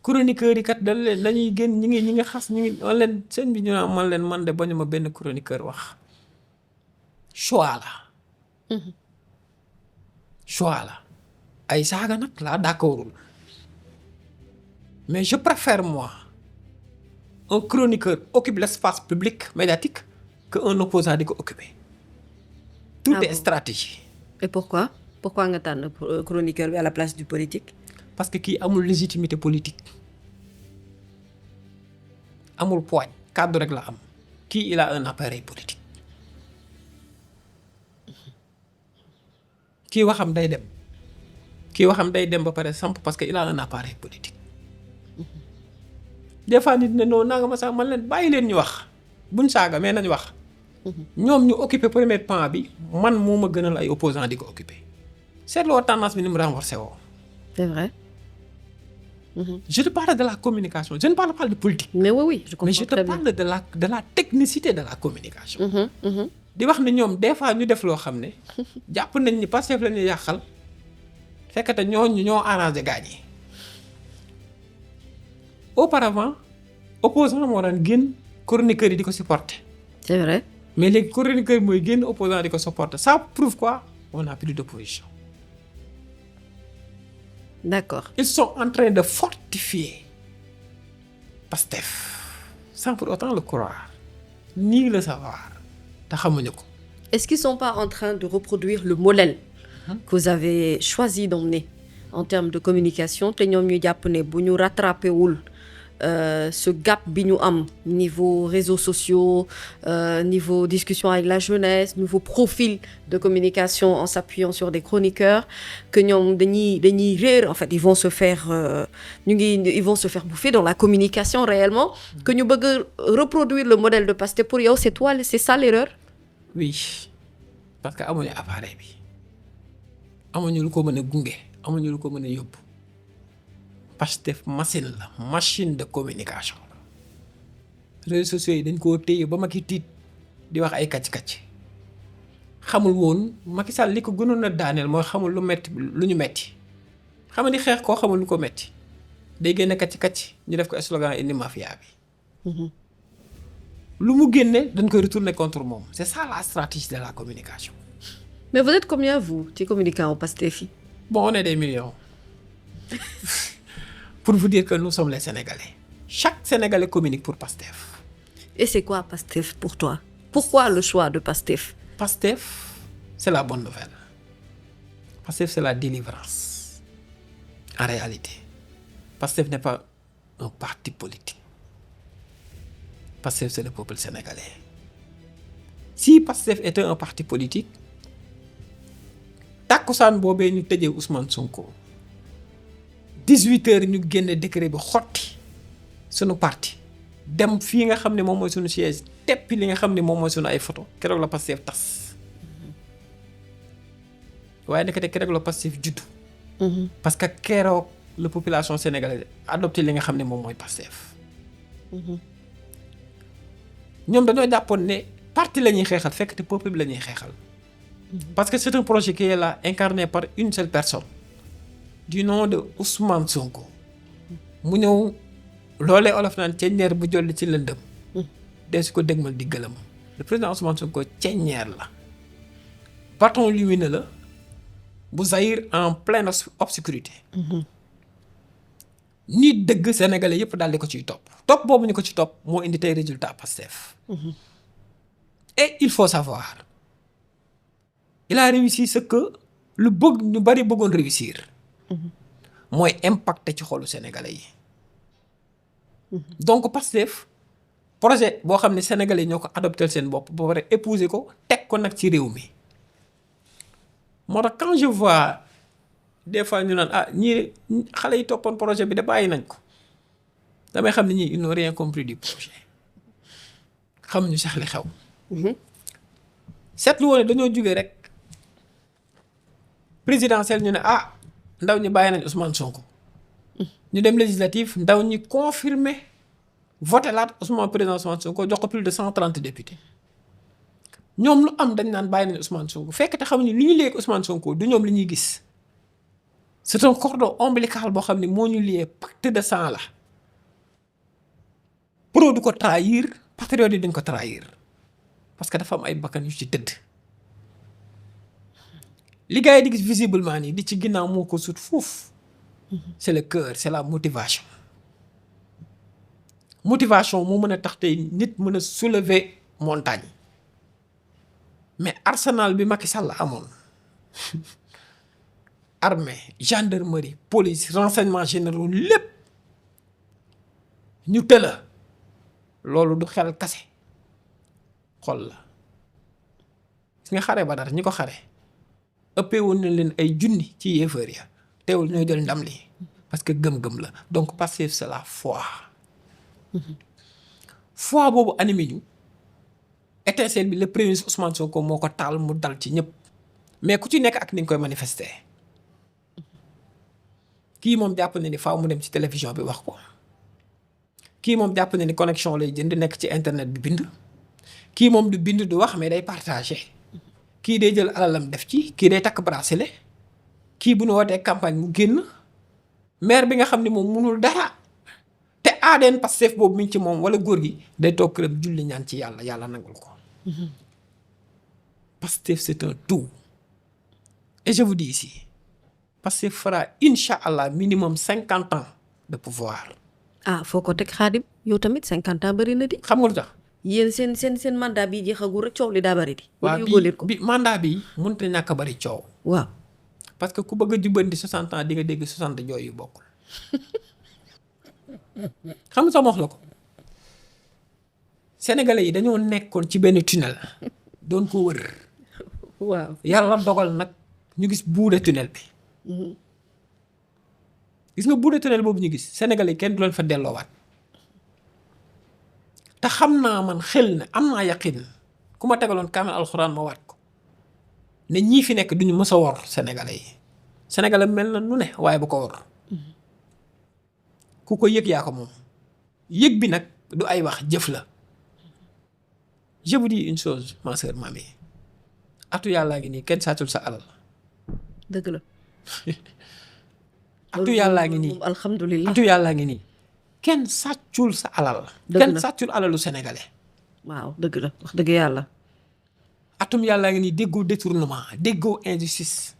chroniqueur yi kat dañuy génn ñi ngi xas ñi ngi man leen seen bi ñu naan man de bañu ma benn chroniqueur wax choix la. choix la ay saaga nag laa d'accordul mais je préfère moi un chroniqueur occupe l'espace public médiatique que un opposant di ko occuper. Tout est stratégie. Et pourquoi nga tànn chroniqueur bi à la place du politique. parce que kii amul légitimité politique amul poids cadre rek la am kii il a un appareil politique kii waxam day dem ba pare samp parce que il a un appareil politique. des fois nit ne non naa nga ma sax man leen bàyyi leen ñu wax buñ saaga mais nañ wax. ñoom ñu occuper premier pan bi man moo ma gënal ay opposants di ko occuper seetloo tendance bi ni mu renversé woo. C'est vrai. Je te parle de la communication je ne parle pas de politique. mais oui je comprends mais je te très bien. parle de la technicité de la communication. di wax ne ñoom des fois ñu def loo xam ne jàpp nañ ni Pastef la ñuy yàqal fekkate ñooñu ñoo arrangé gaañ yi. auparavant opposant moo daan génn chroniqueur yi di ko supporter. C'est vrai. mais léegi chroniqueur mooy génn opposant di ko supporter ça prouve quoi on n'a plus d'opposition. D'accord. Ils sont en train de fortifier Pastef sans pour autant le croire ni le savoir te xamuñu ko. Est-ce qu'ils sont pas en train de reproduire le modèle que vous avez choisi d'emmener en termes de communication te ñoom ñu jàpp ne bu ñu rattrapé wul ce gap bi ñu am niveau réseaux sociaux niveau discussion avec la jeunesse niveau profil de communication en s'appuyant sur des chroniqueurs que ñoom dañuy réer en fait ils vont se faire bouffer dans la communication réellement que ñu bëgg reproduire le modèle de Pastef pour yow c'est ça l'erreur. oui parce que amuñu appareil bi amuñu lu ko mën a gunge amuñu lu ko mën a yóbbu. Pastef machine de communication la réseaux sociaux yi dañ koo téye ba Macky tiit di wax ay kacc-kacc xamul woon Macky Sall li ko gënoon a daaneel mooy xamul lu ñu metti xam nga ni xeex koo xamul lu ko metti day génne kacc-kacc ñu def ko slogan indi mafia bi lu mu génne dañ koy retourner contre moom c'est ça la stratégie de la communication. mais vous êtes combien vous ci communicants au Pastef yi. bon on est des millions. Pour vous dire que nous sommes les Sénégalais. Chaque Sénégalais communique pour Pastef. Et c'est quoi Pastef pour toi? Pourquoi le choix de Pastef? Pastef, c'est la bonne nouvelle. Pastef, c'est la délivrance. En réalité, Pastef n'est pas un parti politique. Pastef, c'est le peuple sénégalais. Si Pastef était un parti politique, takkusaan boobee ñu tëjee Ousmane Sonko 18h ñu génne décret bi xotti sunu parti dem fii nga xam ne moom mooy sunu siège teppi li nga xam ne moom mooy sunu ay photo keroog la Pastef tas waaye nekkate keroog la Pastef juddu. parce que keroog la population sénégalaise adopté li nga xam ne moom mooy Pastef. ñoom dañoo jàppoon ne parti la ñuy xeexal fekk te peuple bi la ñuy xeexal. parce que c'est un projet qui est là incarné par une seule personne du nom de Ousmane Sonko. mu ñëw loolee olof naan ceññeer bu jolli ci lëndëm. dee su ko dégmal di gëlëm. le président Ousmane Sonko ceññeer la. bâton lumineux la bu Zaïre en pleine obscurité. ni dëgg sénégalais yëpp daal di ko ciy topp. topp boobu ñu ko ci topp moo indi tey résultat Pastef. et il faut savoir il a réussi ce que lu bëgg ñu bari bëggoon réussir. mooy impacté ci xolu sénégalais yi. donc Pastef projet boo xam ne sénégalais yi ñoo ko adopté seen bopp ba pare épouser ko teg ko nag ci réew mi. moo tax quand je vois des fois ñu naan ñii xale yi toppoon projet bi de bàyyi nañ ko damay xam ne ñii ils n'ont rien compris du projet xamuñu sax li xew. seetlu woon ne dañoo jógee rek présidentielle ñu ne ndaw ñi bàyyi nañ Ousmane Sonko. ñu dem législatif ndaw ñi confirmer voté laat président Ousmane Sonko jox ko plus de 130 députés. ñoom lu am dañ naan bàyyi nañu Ousmane Sonko fekk te xamuñu li ñu léegi Ousmane Sonko du ñoom li ñuy gis c'est un cordon ombilical boo xam ne moo ñu lié pacte de sang la pro du ko trahir patriote yi dañ ko trahir parce que dafa am ay bakkan yu ci tëdd li gars yi di gis visiblement nii di ci ginnaaw moo ko sut fuuf c'est le cœur c'est la motivation moo mën a tax tey nit mën a soulever montagne. mais arsenal bi Macky Sall amoon armée gendarmerie police renseignement généraux lépp ñu tëla loolu du xel kase xol la gis nga xare ba dara ñi ko xare ëppee woon na leen ay junni ci yéefar ya teewul ñoo jël ndam li parce que gëm-gëm la donc Pastef c'est la foi foi boobu animé ñu étincelle bi le premier ministre Ousmane Sonko moo ko taal mu dal ci ñëpp mais ku ci nekk ak ni nga koy manifester kii moom jàpp na ni faaw mu dem ci télévision bi wax ko kii moom jàpp na ni connexion lay jënd nekk ci internet bi bind kii moom du bind du wax mais day partager kii day jël alalam def ci kii day takk bracelet kii bu nu wootee campagne mu génn maire bi nga xam ne moom munul dara te ADN Pastef boobu mi ngi ci moom wala góor gi day toog këram julli ñaan ci yàlla nangul ko. Pastef c'est un tout et je vous dis ici Pastef fera inch'Allah minimum 50 ans de pouvoir. foo ko teg Xaadim yow tamit 50 ans bëri na di. xam nga lu tax. yéen seen mandat bi jeexagul rek coow li daa bëri di. waaw bi mandat bi mënut a ñàkk a bëri coow. waaw parce que ku bëgg a jubbanti 60 ans di nga dégg 60 jooy yu bokkul. xam nga sama wax la ko sénégalais yi dañoo nekkoon ci benn tunnel doon ko wër. waaw yàlla dogal nag ñu gis bout de tunnel bi. gis nga bout de tunnel boobu ñu gis sénégalais yi kenn du leen fa delloowaat te xam naa man xel ne am naa yaqin ku ma tegaloon kaamel alxuraan ma waat ko ne ñii fi nekk duñu mës a wor sénégalais yi sénégalais mel na nu ne waaye bu ko wor. ku ko yëg yaa ko moom yëg bi nag du ay wax jëf la. je vous dis une chose ma sœur Mamy atu yàllaa ngi nii kenn sàccul sa alal. dëgg la. atu yàllaa ngi nii alhamdulilah atu yàllaa ngi nii kenn sàccul sa alal. kenn sàccul alalu sénégalais. waaw dëgg la wax dëgg yàlla. atum yàllaa ngi nii déggoo détournement déggoo injustice.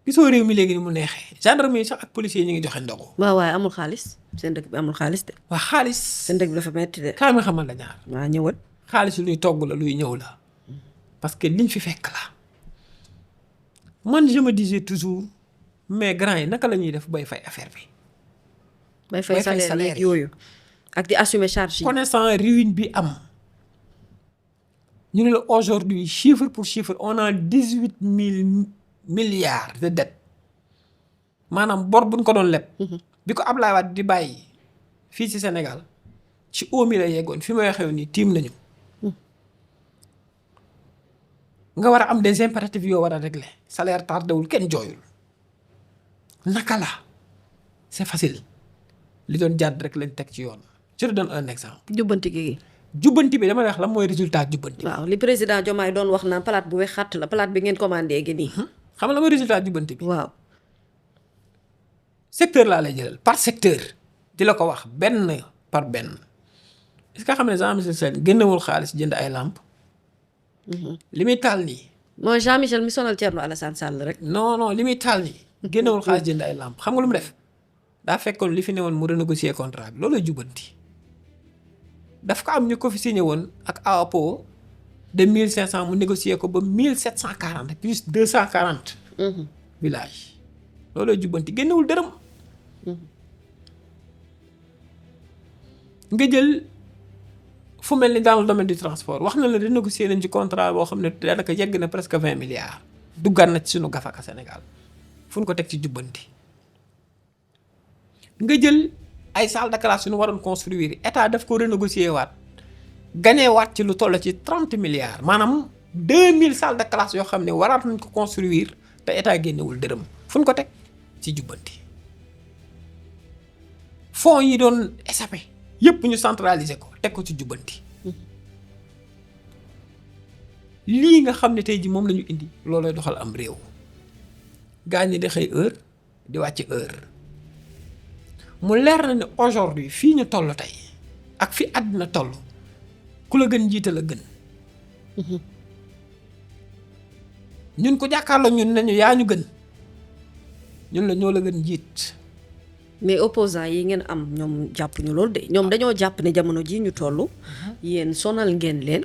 gisoo réew mi léegi ni mu neexee gendarmerie sax ak policiers ñu ngi joxe ndogu. waaw waaye amul xaalis seen dëkk bi amul xaalis de. waa xaalis. seen dëkk bi dafa metti de. kaa mi xamal la ñaar. waa ñëwal. xaalis luy togg la luy ñëw la. parce que liñ fi fekk la. man je me disais toujours mais grand yi naka la ñuy def bay fay affaire bi. bay fay salaire yooyu. ak di assumer charge yi. connaissant ruine bi am. ñu ne la aujourd'hui chiffre pour chiffre on a 18 000 milliards de dettes maanaam bor buñ ko doon leb. bi ko Ablaye Wade di bàyyi fii ci Sénégal ci omi la yeggoon fi may waxee nii tiim nañu. nga war a am des impératifs yoo war a régler salaire tardewul kenn jooyul naka la c'est facile li doon jàdd rek lañ teg ci yoon. je te donne un exemple. jubbanti bi dama lay wax lan mooy résultat jubbanti. waaw li président Diomaye doon wax naan palaat bu weex xàtt la palaat bi ngeen commandé gi nii. xam nga la mooy résultat jubbanti bi. waaw. secteur laa lay jëlal par secteur di la ko wax benn par benn est-ce que xam ne Jean-Michel Sène génnewul xaalis jënd ay làmp li muy taal nii. mooy Jean-Michel mi sonal Thierno Alassane Sall rek. non li muy taal nii. génnewul xaalis jënd ay làmp xam nga lu mu def daa fekkoon li fi ne woon mu renégocier contrat bi loolu la jubbanti. daf ko am ñu ko fi signé woon ak APO de 1500 mu négocier ko ba 1740 plus 240. village loolu la jubbanti génnewul dërëm. nga jël fu mel ni dans le domaine du transport wax na la renégocier nañ ci contrat boo xam ne daanaka yegg na presque 20 milliards. duggaat na ci sunu gafaka Sénégal fu ñu ko teg ci jubbanti. nga jël ay salle de classe yu ñu waroon construire état daf ko renégocier waat gagné waat ci lu toll ci 30 milliards maanaam 2000 salles de classe yoo xam ne waraat nañ ko construire te état génnewul dërëm fu ñu ko teg ci jubbanti. fonds yi doon échappé yépp ñu centraliser ko teg ko ci jubbanti. lii nga xam ne tey ji moom la ñu indi loolooy doxal am réew. gaa ñi di xëy heure di wàcc heure. mu leer na ne aujourd'hui fii ñu toll tey ak fi àddina toll ku la gën jiite la gën. ñun ko jàkkaarloo ñun nañu yaa ñu gën ñun la ñoo la gën jiit. mais opposants yi ngeen am ñoom jàpp ñu loolu de ñoom dañoo jàpp ne jamono ji ñu toll. yéen sonal ngeen leen.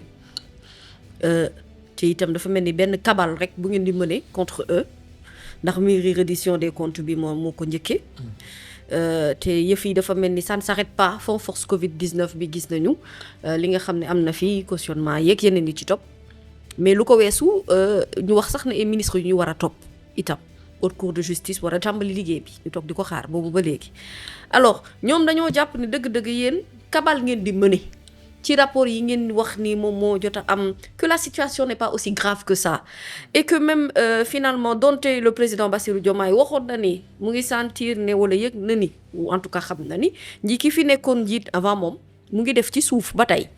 te itam dafa mel ni benn kabal rek bu ngeen di mëne contre eux ndax mairie reddition des comptes bi moo ko njëkkee. te yëf yi dafa mel ni ça ne s'arrête pas fond force Covid 19 bi gis nañu li nga xam ne am na fi cautionnement yeeg yeneen yi ci topp mais lu ko weesu ñu wax sax ne ay ministres yu ñu war a topp itam haute cour de justice war a tàmbali liggéey bi ñu toog di ko xaar boobu ba léegi. alors ñoom dañoo jàpp ne dëgg-dëgg yéen kabal ngeen di mëne ci rapport yi ngeen wax ni moom moo jot a am que la situation n'est pas aussi grave que ça et que même finalement donte le président Bassirou Diomaye waxoon na ni mu ngi sentir ne wala yëg na ni ou en tout cas xam na ni ñi ki fi nekkoon njiit avant moom mu ngi def ci suuf ba tey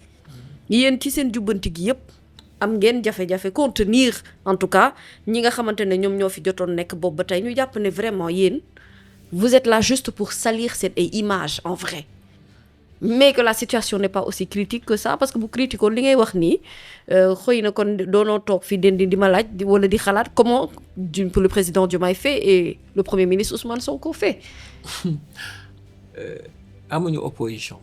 yéen ci seen jubbanti gi yëpp am ngeen jafe-jafe contenir en tout cas ñi nga xamante ne ñoom ñoo fi jotoon nekk boobu ba tey ñu jàpp ne vraiment yéen vous êtes là juste pour salir cette image en vrai. mais que la situation n'est pas aussi critique que ça parce que bu critiquoon li ngay wax nii xëy na kon doonoo toog fi di ma laaj wala di xalaat comment le président Diomaye fait et le premier ministre Ousmane Sonko fait. amuñu opposition.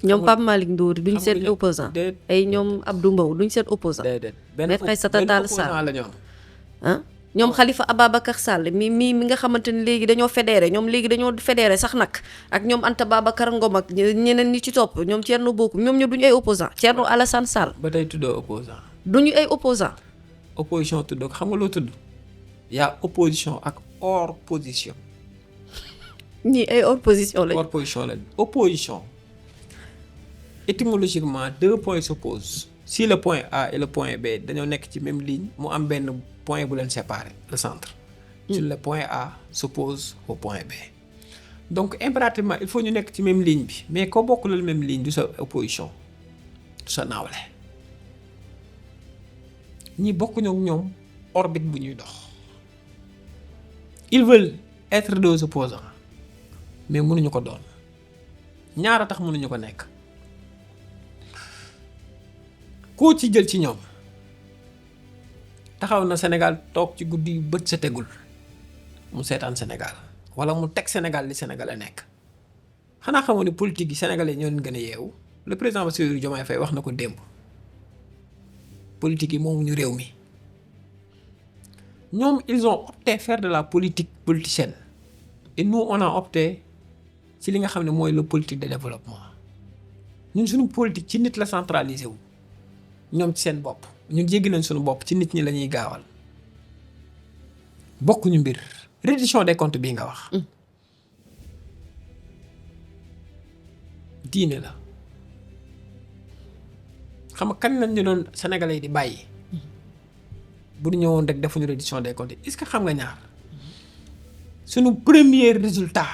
ñoom Pape Malick Ndour duñ seen opposant ay ñoom Abdou Mbow duñ seen opposant. déedéet Maître Aïssata Tall Sall la ñu am. ah ñoom Khalifa Ababacar Sall mi nga xamante ni léegi dañoo fédéré ñoom léegi dañoo fédéré sax nag ak ñoom Anta Babacar Ngom ak ñeneen ñi ci topp ñoom Thierno Bocoum ñoom ñu duñu ay opposant Thierno Alassane Sall. ba tey tuddoo opposant. duñu ay opposant. opposition tuddoo ko xam nga loo tudd. y'a opposition ak hors position. ñii ay hors position lañ. hors position lañ opposition. étymologiquement 2 points s'opposent si le point A et le point B dañoo nekk ci même ligne mu am benn point bu leen séparer le centre. sur le point A s'oppose au point B. donc impérativement il faut ñu nekk ci même ligne bi mais koo bokkul même ligne du sa opposition du sa naawle ñi bokkuñu ak ñoom orbite bu ñuy dox. ils veulent être deux opposants mais mënuñu ko doon ñaara tax mënuñu ko nekk. koo ci jël ci ñoom taxaw na Sénégal toog ci guddi yu bët sa tegul mu seetaan Sénégal wala mu teg Sénégal li Sénégal a nekk xanaa xamoo ni politique yi sénégalais ñoo leen gën a yeewu le président Bassirou Diomaye Faye wax na ko démb politique yi moomu ñu réew mi ñoom ils ont opté faire de la politique politicienne et nous on a opté ci li nga xam ne mooy le politique de développement ñun suñu politique ci nit la centralisé wu. ñoom ci seen bopp ñun jéggi nañ suñu bopp ci nit ñi la ñuy gaawal bokkuñu mbir. reddition des comptes bii nga wax. diine la xam nga kan lañ ñu doon sénégalais yi di bàyyi. bu ñu ñëwoon rek defuñu reddition des comptes est-ce que xam nga ñaar suñu premier résultat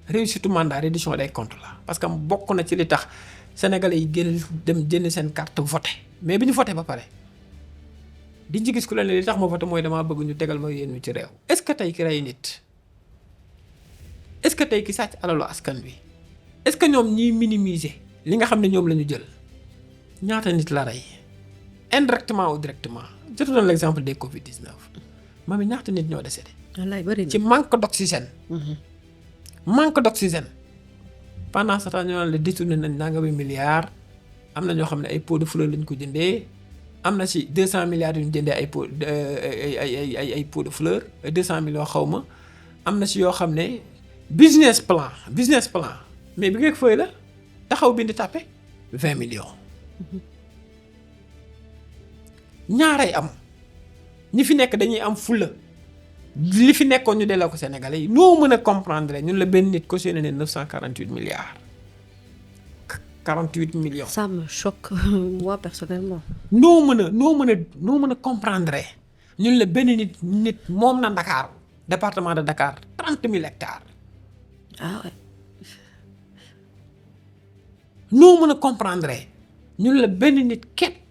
réussite mandat reddition des comptes la parce que bokk na ci li tax sénégalais yi génn dem jënd seen carte voté mais bi ñu voté ba pare di ci gis ku leen ne li tax ma voté mooy damaa bëgg ñu tegal ma yéen ci réew. est-ce que tey ki rey nit est-ce que tey ki sàcc alalu askan wi est-ce que ñoom ñiy minimiser li nga xam ne ñoom la ñu jël ñaata nit la rey indirectement ou directement. je te donne l'exemple des Covid-19 mami ñaata nit ñoo décédé. wallaay bari na ci manque d'oxygène. manque d'oxygène. pendant ce temps ñoo la détourné nañ nangami milliards am na ñoo xam ne ay pots de fleurs lañ ko jëndee am na ci 200 milliards yu ñu jëndee ay pots ay pots de fleurs 200 millions xaw ma am na ci yoo xam ne business plan mais bi nga fooy la taxaw bi di tàppe 20 millions. ñaaray am ñi fi nekk dañuy am fulla li fi nekkoon ñu delloo ko Sénégalais yi noo mën a comprendre ñun la benn nit cautionné ne 948 milliards 48 millions. ça me choque moi personnellement. noo mën a comprendre ñun la benn nit moom na Dakar département de Dakar 30 000 hectares. ah ouais. noo mën a comprendre ñun la benn nit képp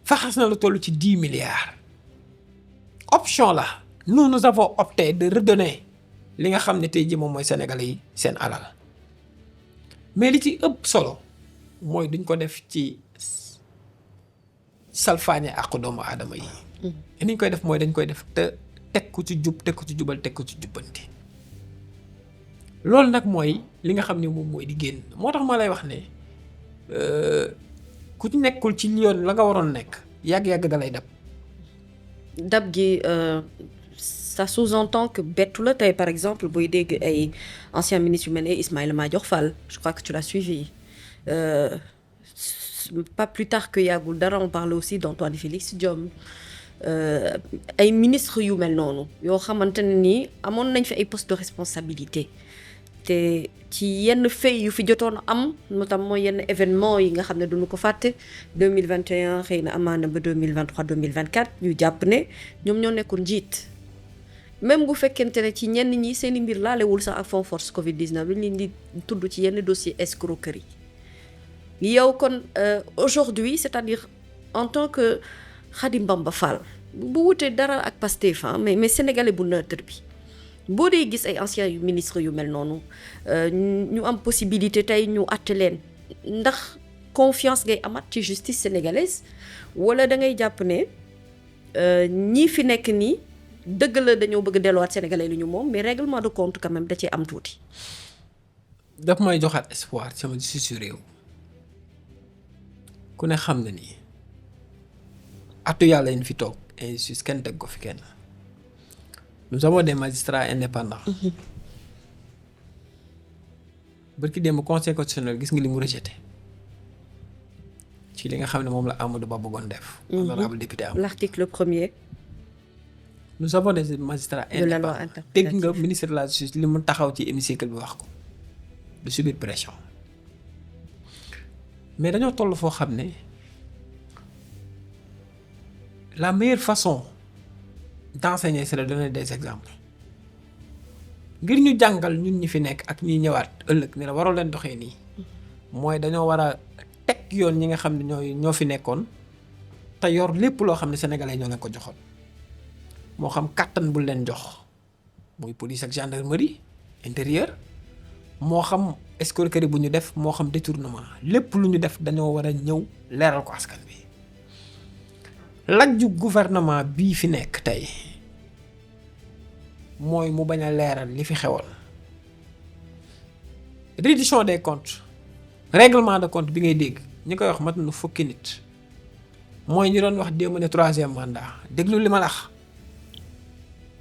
faxas na lu toll ci 10 milliards. option la nous avons opté de redonner li nga xam ne tey jii moom mooy Sénégalais yi seen alal mais li ci ëpp solo mooy duñ ko def ci salfaañe àqu doomu aadama yi. ni ñu koy def mooy dañ koy def te teg ko ci jub teg ko ci jubal teg ko ci jubbanti loolu nag mooy li nga xam ne moom mooy di génn moo tax ma lay wax ne ku ci nekkul ci yoon la nga waroon nekk yàgg-yàgg da lay dab gi ça sous-entend que bettu la tey par exemple booy dégg ay anciens ministres yu mel ne Ismaïla Madior Fall je crois que tu l'as suivi pas plus tard que yàggul dara on parle aussi d'Antoine Félix Diome ay ministres yu mel noonu yoo xamante ne nii amoon nañ fi ay postes de responsabilité te ci yenn fait yu fi jotoon am notamment yenn événement yi nga xam ne duñu ko fàtte 2021 xëy na amaana ba 2023 2024 ñu jàpp ne ñoom ñoo nekkoon njiit même bu fekkente ne ci ñenn ñi seeni mbir laalewul sax ak fond force Covid 19 li leen di tudd ci yenn dossier escroquerie yow kon aujourd'hui c'est-à-dire en tant que Khadim Bamba Fall bu wutee dara ak Pastef mais sénégalais bu neutre bi boo dee gis ay anciens ministres yu mel noonu ñu am possibilité tey ñu àtte leen ndax confiance ngay amat ci justice sénégalaise wala da ngay jàpp ne ñii fi nekk nii dëgg la dañoo bëgg delluwaat sénégalais lu ñu moom mais règlement de compte quand même da cee am tuuti. daf may joxaat espoir sama si réew ku ne xam na ni atu yàlla yi fi toog injustice kenn teg ko fi kenn. nous avons des magistrats indépendants. barki démb conseil constitutionnel gis nga li mu rejeté ci li nga xam ne moom la Amadou Ba bëggoon def. honorable député am l'article 1er. nous avons des magistrats indépendants dégg nga ministre de la justice li mu taxaw ci hémicycle bi wax ko de subir pression mais dañoo toll foo xam ne la meilleure façon d'enseigner c'est de donner des exemples ngir ñu jàngal ñun ñi fi nekk ak ñi ñëwaat ëllëg ne la waroo leen doxee nii mooy dañoo war a teg yoon ñi nga xam ne ñoo fi nekkoon te yor lépp loo xam ne sénégalais ñoo leen ko joxoon moo xam kàttan bu leen jox muy police ak gendarmerie intérieur moo xam escroquerie bu ñu def moo xam détournement lépp lu ñu def dañoo war a ñëw leeral ko askan bi lajju gouvernement bii fi nekk tey mooy mu bañ a leeral li fi xewoon reddition des comptes règlement de compte bi ngay dégg ñi koy wax mat na fukki nit mooy ñu doon wax démb ne 3e mandat déglu li ma la wax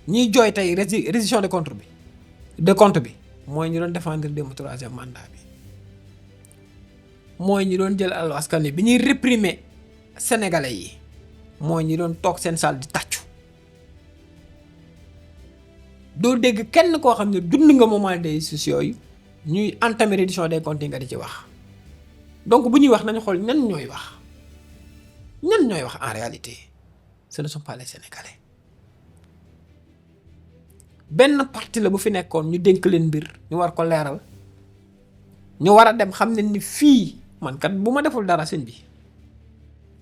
ñiy jooy tey reddition de compte bi mooy ñu doon défendre démb 3e mandat bi mooy ñu doon jël alal askan bi ñuy réprimer sénégalais yi mooy ñi doon toog seen salle di tàccu doo dégg kenn koo xam ne dund nga moment des sociaux yi ñuy entamer reddition des comptes nga di ci wax. Donc bu ñuy wax nañu xool ñan ñooy wax en réalité ce ne sont pas les Sénégalais. benn parti la bu fi nekkoon ñu dénk leen mbir ñu war ko leeral ñu war a dem xam ne ni fii man kat bu ma deful dara sëñ bi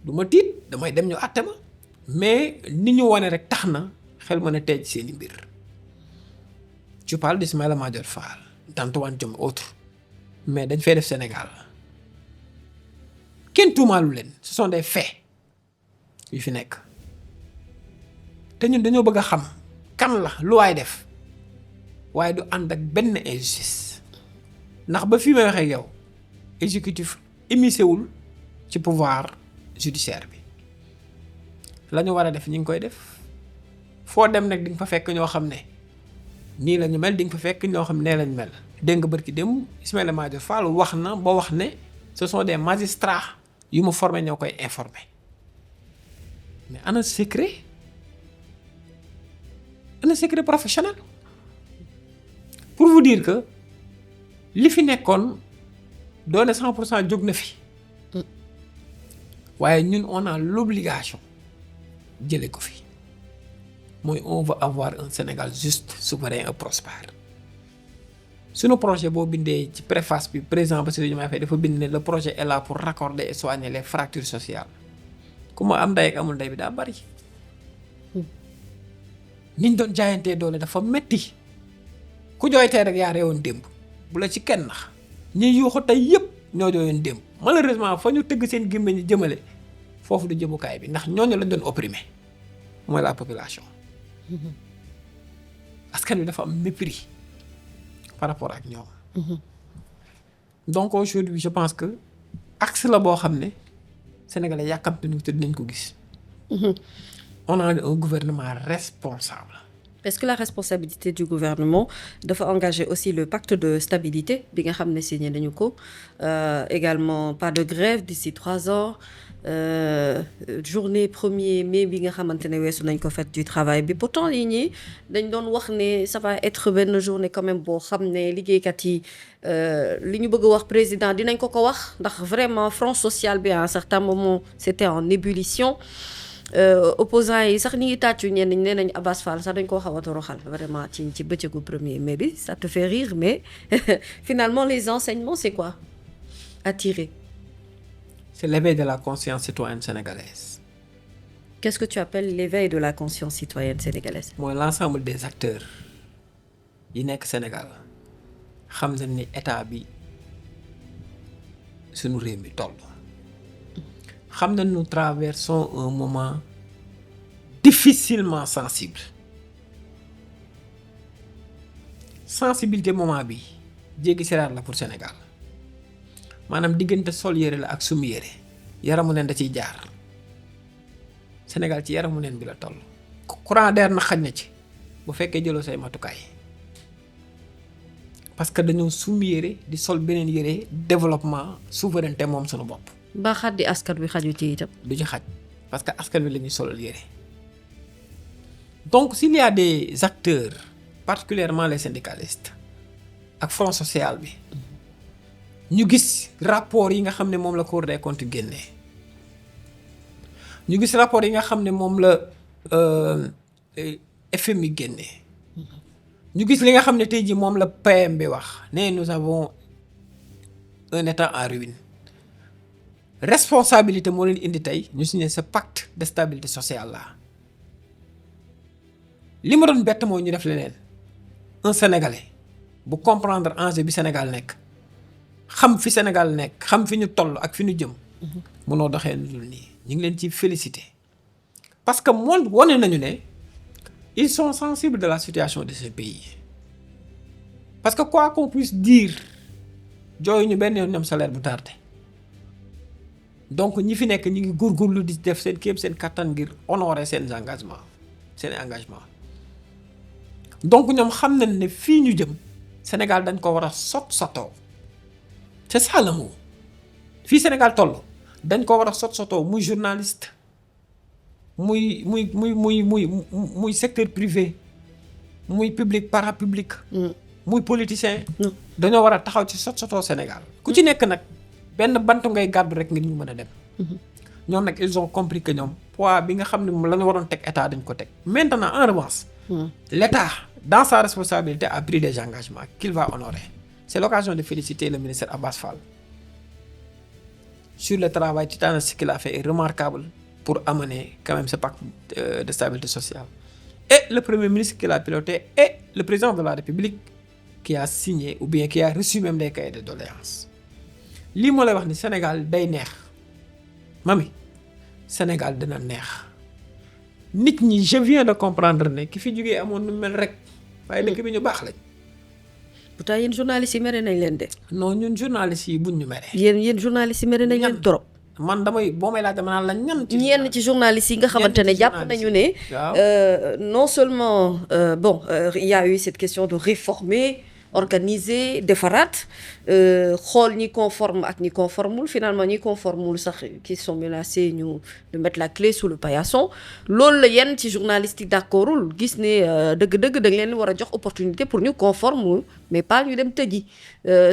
du ma tiit damay dem ñu àtte ma mais ni ñu wane rek tax na xel mën a teej seeni mbir. Tu parles d'Ismaïla Madior Fall d'Antoine Diome autre mais dañ fay def Sénégal kenn tuumaalu leen ce sont des faits yu fi nekk te ñun dañoo bëgg a xam kan la lu waay def waaye du ànd ak benn injustice ndax ba fii may waxee yow exécutif émissé wul ci pouvoir judiciaire bi la ñu war a def ñu ngi koy def foo dem nag di nga fa fekk ñoo xam ne nii la ñu mel di nga fa fekk ñoo xam ne nee lañu mel. dégg nga bërki dem Ismaïla Madior Fall wax na ba wax ne ce sont des magistrats yu mu formé ñoo koy informé mais ana secret professionnel pour vous dire que li fi nekkoon doone 100% jóg na fi waaye ñun on a l'obligation jële ko fi mooy on veut avoir un Sénégal juste souverain et prospère. Suñu projet boo bindee ci préface bi président Bassirou Diomaye Faye dafa bind ne le projet est là pour raccorder et soigner les fractures sociales ku ma am ndey ak amul ndey bi daa bari niñ doon jaayantee doole dafa metti ku jooytee rek yaa reewoon démb bu la ci kenn nax ñi yuuxu tey yëpp ñoo jooyoon démb malheureusement fa ñu tëgg seen gémmiñ ñi jëmale foofu du jëmukaay bi ndax ñooñu lañ doon opprimer mooy la population askan wi dafa am mépris par rapport ak ñoom. Donc aujourd'hui je pense que axe la boo xam ne sénégalais yàkkamte nañu te dinañ ko gis. On a un gouvernement responsable. Est-ce que la responsabilité du gouvernement dafa engager aussi le pacte de stabilité bi nga xam ne signé nañu ko également pas de grève d'ici 3 ans journée 1er mai bi nga xamante ne weesu nañ ko fête du travail bi pourtant yi ñi dañ doon wax ne ça va être benn journée quand même boo xam ne liggéeykat yi li ñu bëgg wax président dinañ ko wax ndax vraiment front social bi à un certain moment c'était en ébullition. Opposants yi sax ñi ngi tàccu ñenn ñi nee nañ Abass Fall sax dañ koo xaw a toroxal vraiment ci bëccëgu 1er mai bi ça te fait rire mais finalement les enseignements c'est quoi à tirer? C'est l'éveil de la conscience citoyenne sénégalaise. Qu'est-ce que tu appelles l'éveil de la conscience citoyenne sénégalaise? Mooy l'ensemble des acteurs yi nekk Sénégal xam nañ ni état bi suñu réew mi toll. xam nañ nous traversons un moment difficilement sensible sensibilité moment bi jéggi siraat la pour Sénégal maanaam diggante sol yére la ak sum yére yaramu neen da ciy jaar Sénégal ci yaramu neen bi la toll courant d'air na xaj na ci bu fekkee jëloo say matukaay parce que dañoo sum yére di sol beneen yére développement souveraineté moom sunu bopp. ba xaddi askan wi xaju ci itam. du ci xaj parce que askan wi la ñuy solal yére donc s'il y a des acteurs particulièrement les syndicalistes ak front social bi ñu gis rapport yi nga xam ne moom la Cour des comptes génnee ñu gis rapport yi nga xam ne moom la FMI génnee ñu gis li nga xam ne tey jii moom la PM bi wax ne nous avons un état en ruine. Responsabilité moo leen indi tey ñu signé ce pacte de stabilité sociale là li ma doon bett mooy ñu def leneen un Sénégalais bu comprendre enjeu bi Sénégal nekk xam fi Sénégal nekk xam fi ñu toll ak fi ñu jëm. mënoo doxee lu dul nii ñu ngi leen ci féliciter parce que moom wane nañu ne ils sont sensibles de la situation de ce pays parce que quoi qu'on puisse dire jooyu ñu benn yoon ñoom salaire bu tardé. Donc ñi fi nekk ñi ngi góorgóorlu di def seen kéem seen kattan ngir honorer seen engagement donc ñoom xam nañ ne fii ñu jëm Sénégal dañ ko war a sotoo c'est ça le mot fii Sénégal toll dañ ko war a sotoo muy journaliste muy secteur privé muy public parapublic muy politicien Non. dañoo war a taxaw ci sotoo Sénégal ku ci nekk nag benn bantu ngay gàddu rek ngir ñu mën a dem ñoom nag ils ont compris que ñoom poids bi nga xam ne moom la ñu waroon teg état dañ ko teg maintenant en revanche l'état dans sa responsabilité a pris des engagements qu'il va honorer c'est l'occasion de féliciter le ministre Abass Fall sur le travail titanesque qu'il a fait est remarquable pour amener quand même ce pacte de stabilité sociale. Et le Premier ministre qui l'a piloté et le président de la République qui a signé ou bien qui a reçu même des cahiers de doléances. lii moo lay wax ni Sénégal day neex mami Sénégal dina neex nit ñi je viens de comprendre ne ki fi jógee amoon nu mel rek waaye dëkk bi ñu baax lañ. pourtant yéen journalistes yi mere nañ leen de. non ñun journalistes yi buñ ñu mere. yéen journalistes yi mere nañ leen trop. man boo may laaj dama naan la ñenn ci journalistes yi nga xamante ne jàpp nañu ne. non seulement il y a eu cette question de réformer organiser defaraat xool ñi conforme ak ñi conformul finalement ñi conformul sax qui sont menacés ñu de mettre la clé sous le paillasson loolu la yenn ci journalistes yi d'accordul gis ne dëgg-dëgg da leen war a jox opportunité pour ñu conforme mais pas ñu dem tëji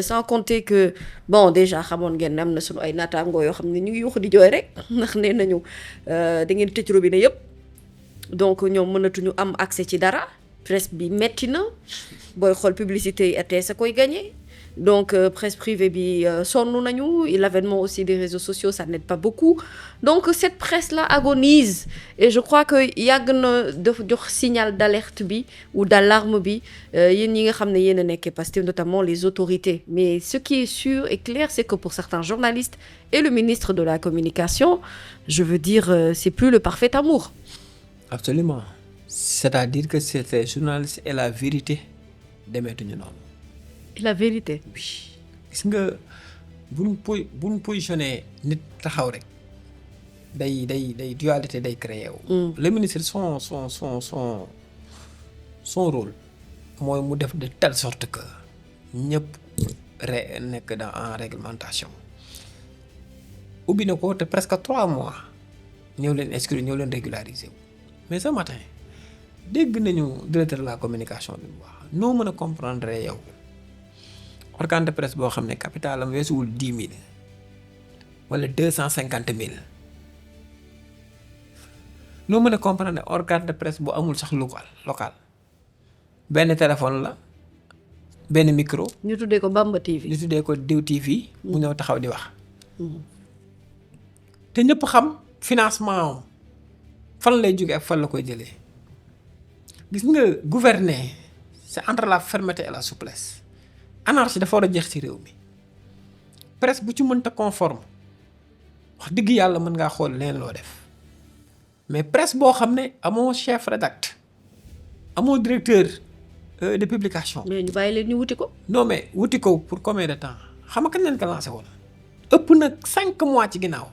sans compter que bon déjà xamoon ngeen ne am na sunu ay naataangoo yoo xam ne ñu ngi yuux di jooy rek ndax nee nañu da ngeen tëj robinet yëpp donc ñoom mënatuñu am accès ci dara presse bi metti na booy xool publicité yi RTS a koy gagné donc presse privée bi sonn nañu l'avènement aussi des réseaux sociaux ça n'aide pas beaucoup donc cette presse là agonise et je crois que yàgg na def jox signal d'alerte bi ou d'alarme bi yéen ñi nga xam ne yéen a nekkee Pastef notamment les autorités mais ce qui est sûr et clair c'est que pour certains journalistes et le ministre de la communication je veux dire c'est plus le parfait amour. Absolument. C'est-à-dire que c'est journaliste et la vérité demeetuñu noonu. Et la vérité. Oui gis nga buñ positionné nit taxaw rek day dualité day créé wu. Le ministre son rôle mooy mu def de telle sorte que ñëpp nekk en réglementation ubbi na ko te presque 3 mois ñëw leen inscrire ñëw leen régulariser mais ce matin. dégg nañu directeur de la communication bi mu wax noo mën a comprendre yow organe de presse boo xam ne capital am weesuwul 10 000 wala 250 000 noo mën a comprendre ne organe de presse bu amul sax local benn téléphone la benn micro. ñu tuddee ko Bamba TV. ñu tuddee ko Diw TV. mu ñëw taxaw di wax. te ñëpp xam financement am fan lay jóge ak fan la koy jëlee. gis nga gouverner c'est entre la fermeté et la souplesse anarchie dafa war a jeex ci réew mi presse bu ci mënta conforme wax dëgg yàlla mën ngaa xool leen loo def mais presse boo xam ne amoo chef rédact amoo directeur de publication. mais ñu bàyyi leen ñu wuti ko. non mais wuti ko pour combien de temps xam nga kañ leen ko lancé woon ëpp nag 5 mois ci ginnaaw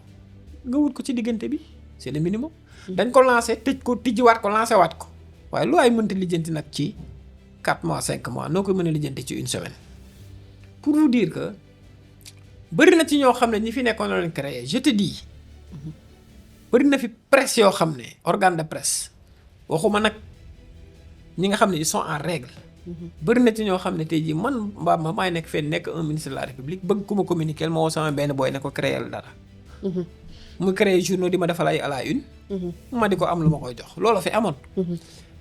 nga wut ko ci diggante bi c'est le minimum. dañ ko lancé tëj ko tijjiwaat ko lancé waat ko. waaye lu ay mënta lijjanti nag ci 4 mois 5 mois noo koy mën a lijjanti ci une semaine pour vous dire que bëri na ci ñoo xam ne ñi fi nekkoon na leen créé je te dis bëri na fi presse yoo xam ne organe de presse waxuma nag ñi nga xam ne ils sont en règle bëri na ci ñoo xam ne tey jii man mbaa ma maay nekk fenn nekk un ministre de la République bëgg ku ma communiquer ma woo sama benn booy ne ko créer dara mu créé journaux di ma defal ay à la une ma di ko am lu ma koy jox loolu fi amoon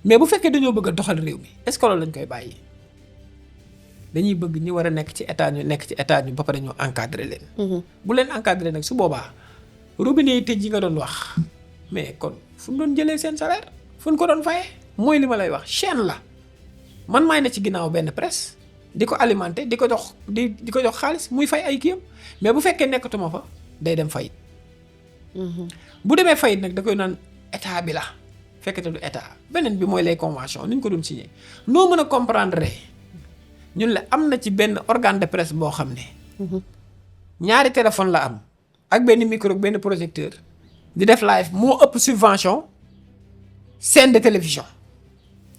mais bu fekkee dañoo bëgg a doxal réew mi est-ce que loolu lañ koy bàyyi dañuy bëgg ñi war a nekk ci état ñu nekk ci état ñu ba pare ñu encadrer leen. bu leen encadrer nag su boobaa robinet yi tëj yi nga doon wax mais kon fu ñu doon jëlee seen salaire fu ñu ko doon fayee mooy li ma lay wax chaîne la man maay na ci ginnaaw benn presse di ko alimenter di ko jox di ko jox xaalis muy fay ay kiyam mais bu fekkee nekkatuma fa day dem fayit. bu demee fayit nag da koy naan état bi la. fekkete du état beneen bi mooy les conventions ni ñu ko doon signé noo mën a comprendre ñun la am na ci benn organe de presse boo xam ne ñaari téléphone la am ak benn micro ak benn projecteur di def live moo ëpp subvention chaîne de télévision.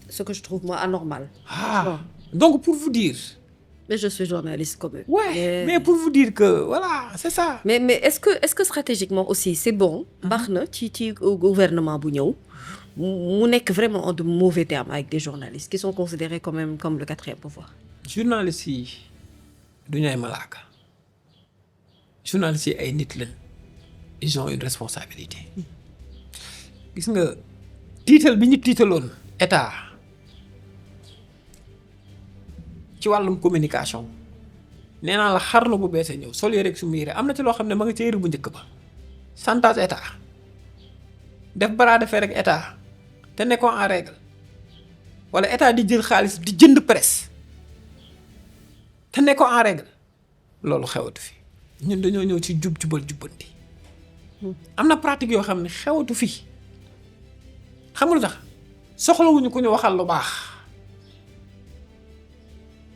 ce que je trouve moi anormal. ah donc pour vous dire mais je suis journaliste comme eux. Ouais, mais pour vous dire que voilà c'est ça. mais est-ce que stratégiquement aussi c'est bon. baax na ci gouvernement bu ñëw mu nekk vraiment en de mauvais termes avec des journalistes qui sont considérés quand même comme le quatrième pouvoir. journalistes yi du ñu ay malaaka journalistes yi ay nit lañ ils ont une responsabilité gis nga tiital bi ñu tiitaloon état ci wàllum communication nee naa la xarnu bu beesee ñëw sol yére rek su mu yére am na ci loo xam ne ma nga ci yére bu njëkk ba chantage état def bras de fer rek état te nekkoon en règle wala état di jël xaalis di jënd presse te nekkoon en règle loolu xewatu fi ñun dañoo ñëw ci jubal jubbanti am na pratique yoo xam ne xewatu fi xam nga lu tax soxlawuñu ku ñu waxal lu baax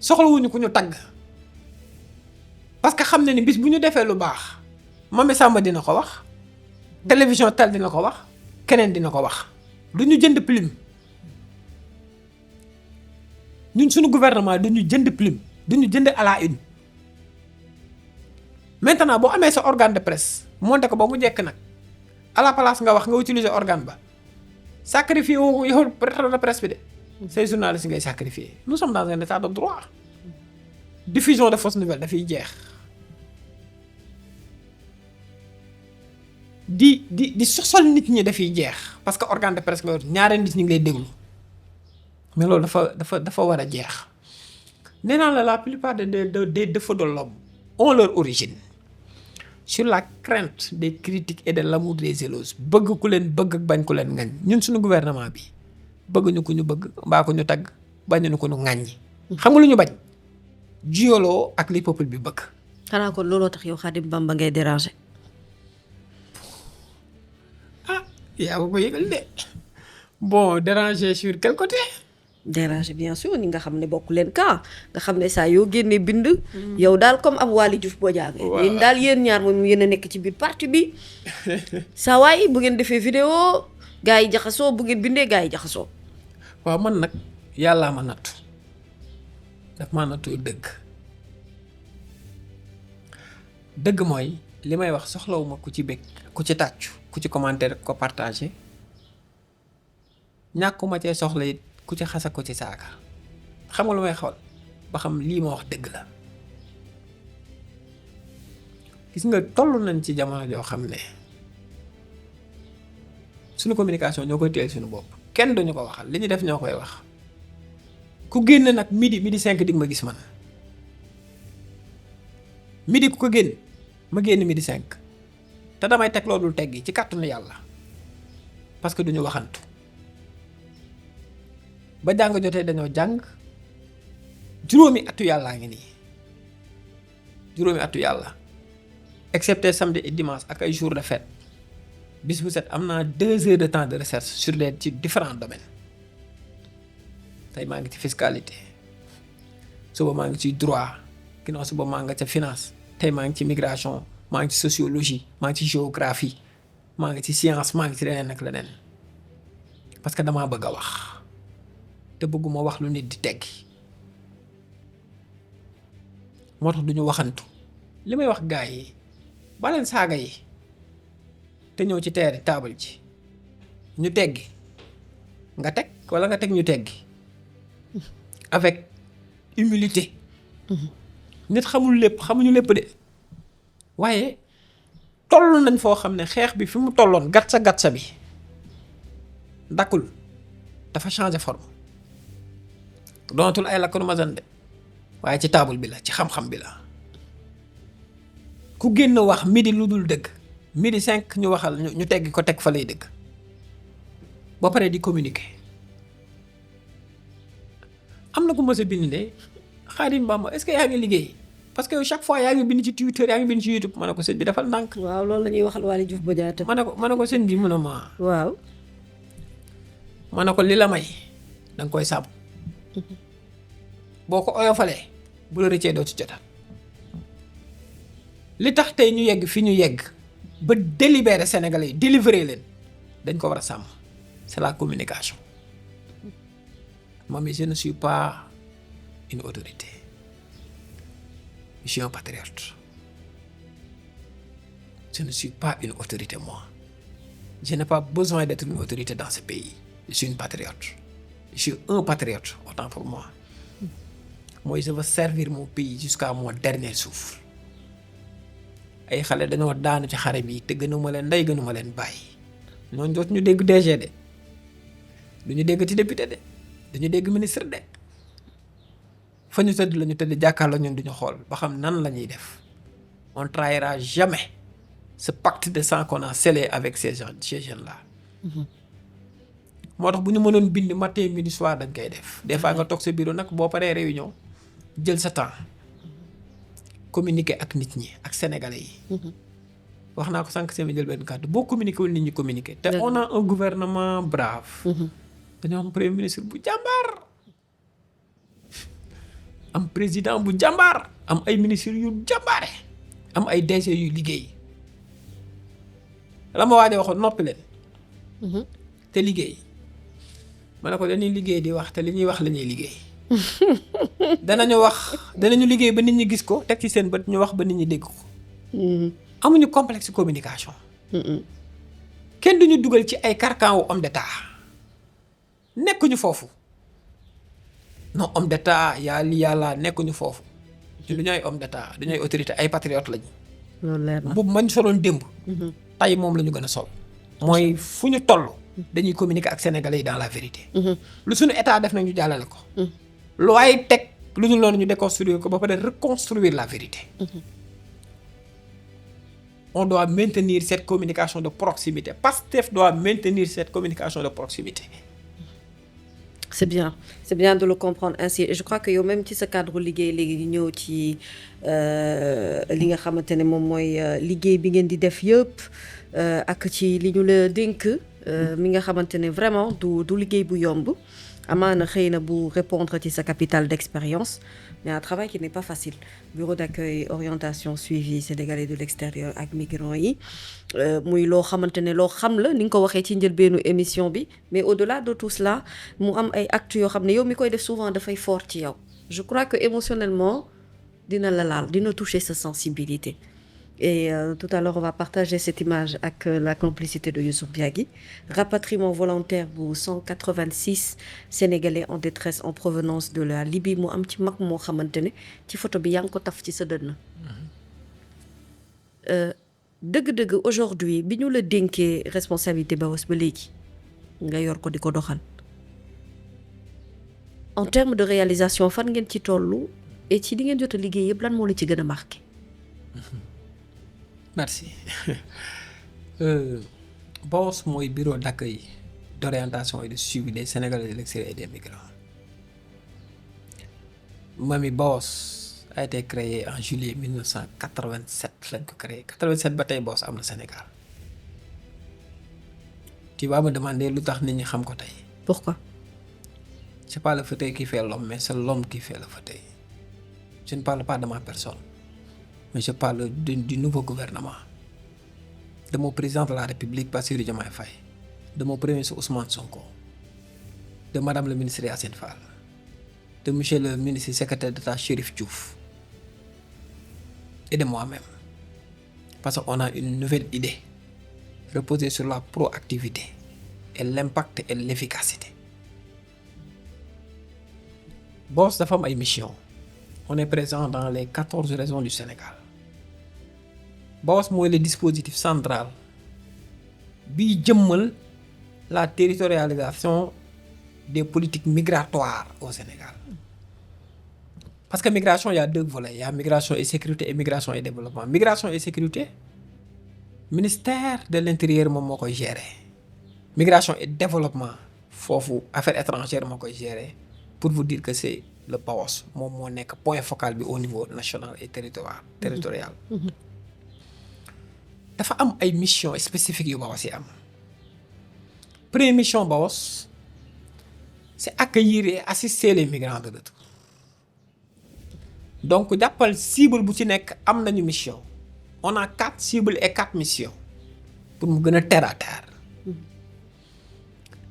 soxlawuñu ku ñu tagg parce que xam ne ni bis bu ñu defee lu baax Mame Samba dina ko wax télévision tel dina ko wax keneen dina ko wax du ñu jënd plume ñun suñu gouvernement du ñu jënd plume du ñu jënd à la une maintenant boo amee sa organe de presse monté ko ba mu jekk nag à la place nga wax nga utiliser organe ba sacrifier woo yow patron de presse bi de ces journalistes ngay sacrifier nous sommes dans un état de droit diffusion de fausses nouvelles dafay jeex di sosal nit ñi dafay jeex parce que organe de presse nga yor ñaareel nit ñi ngi lay déglu mais loolu dafa war a jeex nee naa la plupart des défauts de l'homme ont leur origine sur la crainte des critiques et de l'amour des éloges bëgg ku leen bëgg ak bañ ku leen ngañ ñun suñu gouvernement bi bëgg ñu ku ñu bëgg mbaa ku ñu tagg bañ ñu ku ñu ŋàññi xam nga lu ñu bañ jiyoloo ak li peuple bi bëgg. xanaa kon looloo tax yow Khadim Bamba ngay déranger. ah yaa ko yëgal de bon déranger sur quel côté. déranger bien sûr ni nga xam ne bokk leen ka nga xam ne saa yoo génnee bind. yow daal comme ab Waly Diouf Bodiang. waaw yéen daal yéen ñaar moom yéen a nekk ci biir parti bi. saa waay bu ngeen defee vidéo gars yi jaxasoo bu ngeen bindee gars yi jaxasoo. waaw man nag yàllaa ma nattu daf maa nattu dëgg mooy li may wax soxlawuma ku ci bëgg ku ci tàccu ku ci commentaire ko partagé ñàkkuma cee soxla it ku ci xasa ko ci saaga xam nga lu may xool ba xam lii ma wax dëgg la gis nga toll nañ ci jamono joo xam ne suñu communication ñoo koy téel suñu bopp kenn duñu ko waxal li ñu def ñoo koy wax ku génn nag midi 5 dig ma gis man midi ku ko génn ma génn midi 5 te damay teg loolu teggi ci kàttanu yàlla parce que duñu waxantu ba jàng jotee dañoo jàng juróomi atu yàllaa ngi nii juróomi atu yàlla excepté samedi et dimanche ak ay jours de fête bis bu set am naa 2 heures de temps de recherche sur les ci différents domaines tey maa ngi ci fiscalité suba maa ngi ci droit ginnaaw suba maa nga ca finance tey maa ngi ci migration maa ngi ci sociologie maa ngi ci géographie maa ngi ci science maa ngi ci leneen ak leneen parce que damaa bëgg a wax te bëgguma wax lu nit di teggi moo tax duñu waxantu li may wax gaa yi baleen saaga yi te ñëw ci teeri taabal ji ñu teggi nga teg walla nga teg ñu teggi avec humilité nit xamul lépp xamuñu lépp de waaye toll nañ foo xam ne xeex bi fi mu tolloon gatsa bi dakkul dafa changer forme doonatul ay lakkanu masan de waaye ci taabal bi la ci xam-xam bi la ku génn wax midi lu dul dëgg midi 5 ñu waxal ñu teggi ko teg fa lay dëgg ba pare di communiquer am na ku mës a bind de Khadim Bamba est-ce que yaa ngi liggéey parce que chaque fois yaa ngi bind ci Twitter yaa ngi bind ci YouTube ma ne ko sëñ bi defal ndànk. waaw loolu la ñuy waxal Waly Diouf Bodiang. ma ne ko sëñ bi mu ne ma. waaw. ma ne ko li la may da nga koy sàmm boo ko oyofalee bu la rëccee doo ci jotaat li tax tey ñu yegg fi ñu yegg ba délibérer Sénégalais yi délivrer leen dañ ko war a sàmm c'est la communication. Moi, mais je ne suis pas une autorité je suis un patriote. Je ne suis pas une autorité, moi. Je n'ai pas besoin d'être une autorité dans ce pays. Je suis une patriote. Je suis un patriote, autant pour moi. Moi, je veux servir mon pays jusqu'à mon dernier souffle. Ay xale dañoo daanu ci xare bi te gënuma leen ndey gënuma leen bàyyi ñooñu dootu ñu dégg DG de du ñu dégg ci député de du ñu dégg ministre de fa ñu tëdd la ñu tëdd jàkkaarloo ñun du ñu xool ba xam nan la ñuy def on trahira jamais ce pacte de sang qu'on a scellé avec ces jeunes là. moo tax bu ñu mënoon bind matin midi soir dañ koy def des fois nga toog sa bureau nag boo paree réunion jël sa temps communiquer ak nit ñi ak sénégalais yi. wax naa ko sànq sama jël benn kàddu boo communiquer wul nit ñi communiquer. te on a un gouvernement brave. dañoo am premier ministre bu jàmbaar. am président bu jàmbaar. am ay ministres yu jàmbaare. am ay DG yu liggéey. la ma waaj a waxoon noppi leen. te liggéey. ma ne ko dañuy liggéey di wax te li ñuy wax la ñuy liggéey. danañu liggéey ba nit ñi gis ko teg ci seen bët ñu wax ba nit ñi dégg ko. amuñu complexe communication. kenn duñu dugal ci ay carcan wu homme d'état nekkuñu foofu non homme d'état yaa li yàlla nekkuñu foofu ñu du ñooy homme d'état du ñooy autorité ay patriote lañu. loolu leer na boobu mañ soloon démb. tey moom la ñu gën a sol. mooy fu ñu toll. dañuy communiquer ak sénégalais yi dans la vérité. lu suñu état def nañ ñu jàllale ko. lu ay teg lu ñu loolu ñu déconstruire ko ba pare reconstruire la vérité. On doit maintenir cette communication de proximité. Pastef doit maintenir cette communication de proximité. C'est bien de le comprendre ainsi et je crois que yow même ci sa cadre liggéey léegi ñëw ci li nga xamante ne moom mooy liggéey bi ngeen di def yëpp ak ci li ñu la dénk mi nga xamante ne vraiment du liggéey bu yomb amaana xëy na bu répondre ci sa capital d'expérience mais un travail qui n'est pas facile bureau d'accueil orientation suivi sénégalais de l'extérieur ak migrants yi muy loo xamante ne loo xam la ni nga ko waxee ci njëlbeenu émission bi mais au-delà de tout cela mu am ay actes yoo xam ne yow mi koy def souvent dafay fort ci yow je crois que émotionnellement dina la laal dina toucher sa sensibilité et tout à l'heure on va partager cette image ak la complicité de Youssouf Biagui rapatriement volontaire bu 186 Sénégalais en détresse en provenance de la Libye mu am ci mag moo xamante ne ci photo bi yaa ngi ko taf ci sa dënn dëgg-dëgg aujourd'hui bi ñu la dénkee responsabilité BAOS ba léegi nga yor ko di ko doxal en termes de réalisation fan ngeen ci tollu et ci li ngeen jot a liggéey yëpp lan moo la ci gën a marqué. Merci. BAOS mooy bureau d'accueil d'orientation et de suivi des Sénégalais de l'extérieur et des migrants. Mami BAOS a été créé en juillet 1987 lañ ko créé 87 ba tey BAOS am na Sénégal. Tu vas me demander lu tax nit ñi xam ko tey. Pourquoi? C'est pas le fauteuil qui fait l'homme mais c'est l'homme qui fait le fauteuil. Je ne parle pas de ma personne. Mais je parle du nouveau gouvernement, de mon président de la République, Bassirou Diomaye Faye, de mon premier ministre Ousmane Sonko, de madame le ministre Yacine Fall, de monsieur le ministre secrétaire d'État Chérif Diouf, et de moi-même. Parce qu'on a une nouvelle idée, reposée sur la proactivité, et l'impact et l'efficacité. BAOS dafa am ay mission. On est présent dans les 14 régions du Sénégal. BAOS mooy le dispositif central bi jëmmal la territorialisation des politiques migratoires au Sénégal. Parce que migration, il y a deux volets. Il y a migration et sécurité et migration et développement. Migration et sécurité, ministère de l'Intérieur moom moo koy gérer. Migration et développement foofu affaires étrangères moo koy gérer pour vous dire que c'est le BAOS moom moo nekk point focal bi au niveau national et territorial. dafa am ay mission spécifiques yu BAOS yi am. Première mission BAOS c'est accueillir et assister les migrants de retour. Donc jàppal cible bu ci nekk am nañu mission. On a 4 cibles et 4 missions pour mu gën a terre à terre.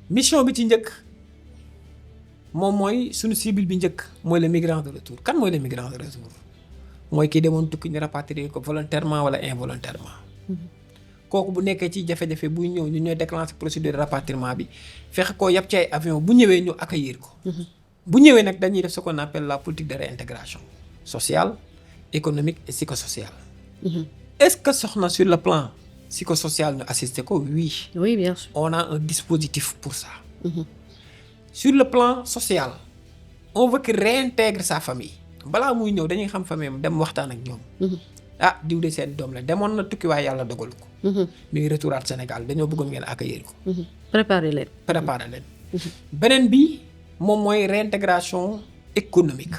Mission bi ci njëkk moom mooy suñu cible bi njëkk mooy le migrant de retour. Kan mooy le migrant de retour? mooy kii demoon tukki ñu rapatrier ko volontairement wala involontairement. kooku bu nekkee ci jafe-jafe buy ñëw ñu ñooy déclencher procédure de rapatriement bi fexe koo yab ci ay avion bu ñëwee ñu accueillir ko. bu ñëwee nag dañuy def ce qu'on appelle la politique de réintégration sociale économique et psychosociale. Est-ce que soxna sur le plan psychosocial ñu assister ko? Oui. Oui, bien sûr. On a un dispositif pour ça. Sur le plan social on veut qu'il réintègre sa famille balaa muy ñëw dañuy xam famille am dem waxtaan ak ñoom. ah diw de seen doom la demoon na tukki waaye yàlla dogalu ko. mi ngi retouraat Sénégal dañoo bëggoon ngeen accueillir ko. préparer leen. beneen bi moom mooy réintégration économique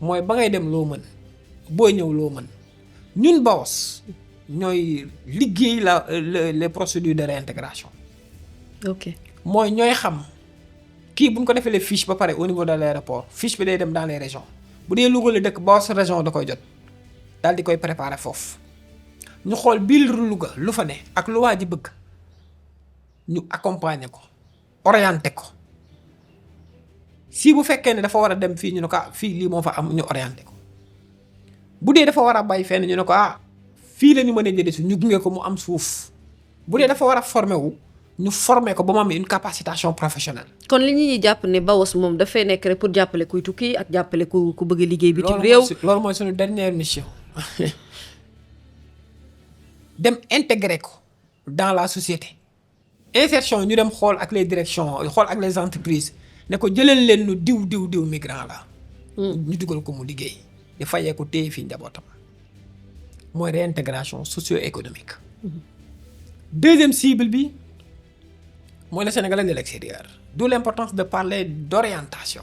mooy ba ngay dem loo mën booy ñëw loo mën ñun BAOS ñooy liggéey les procédures de réintégration. ok mooy ñooy xam kii bu ñu ko defee les fiches ba pare au niveau de l'aéroport fiche bi day dem dans les régions bu dee Louga la dëkk BAOS région da koy jot daal di koy préparer foofu ñu xool biir Louga lu fa ne ak lu waa ji bëgg ñu accompagner ko orienter ko si bu fekkee ne dafa war a dem fii ñu ne ko fii lii moo fa am ñu orienter ko bu dee dafa war a bay fenn ñu ne ko fii la ñu mën a jëlee si ñu gunge ko mu am suuf bu dee dafa war a former wu ñu former ko ba mu am une capacitation professionnelle. kon li ñuy jàpp ne BAOS moom dafay nekk rek pour jàppale kuy tukki ak jàppale ku bëgg a liggéey bitim réew. loolu mooy suñu dernière mission dem intégrer ko dans la société insertion ñu dem xool ak les directions xool ak les entreprises ne ko jëleen leen nu diw migrant la. ñu dugal ko mu liggéey di fayee ko téye fii njabootam mooy réintégration socio-économique. deuxième cible bi mooy le Sénégalais de l'extérieur d'où l'importance de parler d'orientation.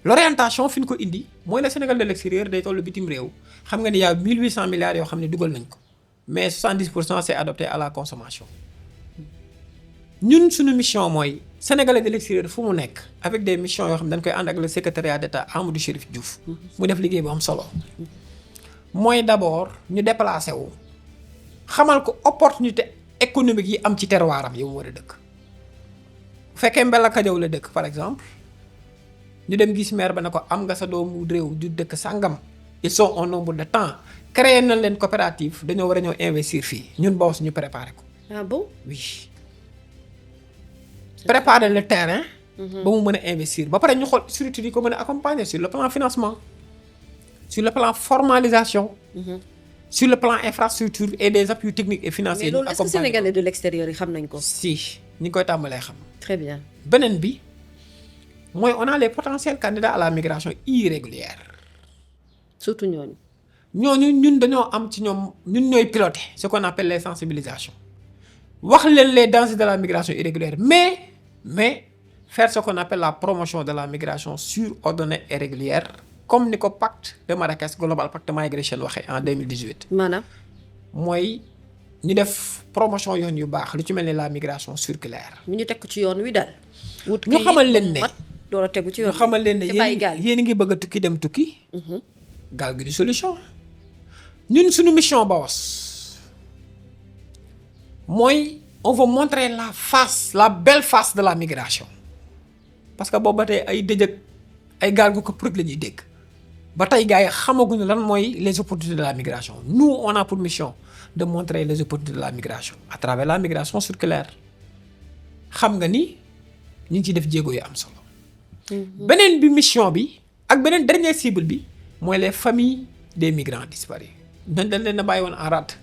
L'orientation fi ñu ko indi mooy le Sénégal de l'extérieur day tollu bitim réew xam nga ni y a 1800 milliards yoo xam ne dugal nañ ko mais 70% c'est adopté à la consommation. ñun suñu mission mooy Sénégalais de l'extérieur fu mu nekk avec des missions yoo xam ne dañ koy ànd ak le secrétariat d'État Amadou Chérif Diouf mu def liggéey bu am solo mooy d'abord ñu déplacé wu xamal ko opportunité économique yi am ci terroiram yi mu war a dëkk bu fekkee Mbella Kajaw la dëkk par exemple ñu dem gis maire ba ne ko am nga sa doomu réew du dëkk sàngam ils sont en nombre de temps créé nañ leen coopérative dañoo war a ñëw investir fii ñun BAOS ñu préparé ko. ah bon oui préparer le terrain. ba mu mën a investir ba pare ñu xool structure yi ko mën a accompagner sur le plan financement sur le plan formalisation. sur le plan infrastructure et des appuis techniques et financiers. mais loolu est-ce que Sénégalais de l'extérieur yi xam nañ ko. si ñi ngi koy tàmbalee xam. très bien. beneen bi mooy on a les potentiels candidats à la migration irrégulière. surtout ñooñu. ñun dañoo am ci ñoom ñun ñooy piloter ce qu'on appelle les sensibilisations wax leen les dangers de la migration irrégulière mais faire ce qu'on appelle la promotion de la migration sûre, ordonnée et régulière comme ni ko pacte de Marrakech Global Pact Migration waxee en 2018. maanaam. mooy ñu def promotion yoon yu baax lu ci mel ni la migration circulaire. ñu teg ko ci yoon wi daal. wut ñu xamal leen ne door a tegu ci yoon ñu xamal leen ne yéen ngi bëgg a tukki dem tukki. gaal gi di solution. ñun suñu mission BAOS mooy on veut montrer la belle face de la migration parce que boobu ba tey ay dëjëg ay gaal gu ko pour la ñuy dégg ba tey gars yi xamaguñu lan mooy les opportunités de la migration nous on a pour mission de montrer les opportunités de la migration à travers la migration circulaire xam nga ni ñu ngi ciy def jéego yu am solo. beneen bi mission bi ak beneen dernière cible bi mooy les familles des migrants disparus. dañ leen a bàyyi woon en rade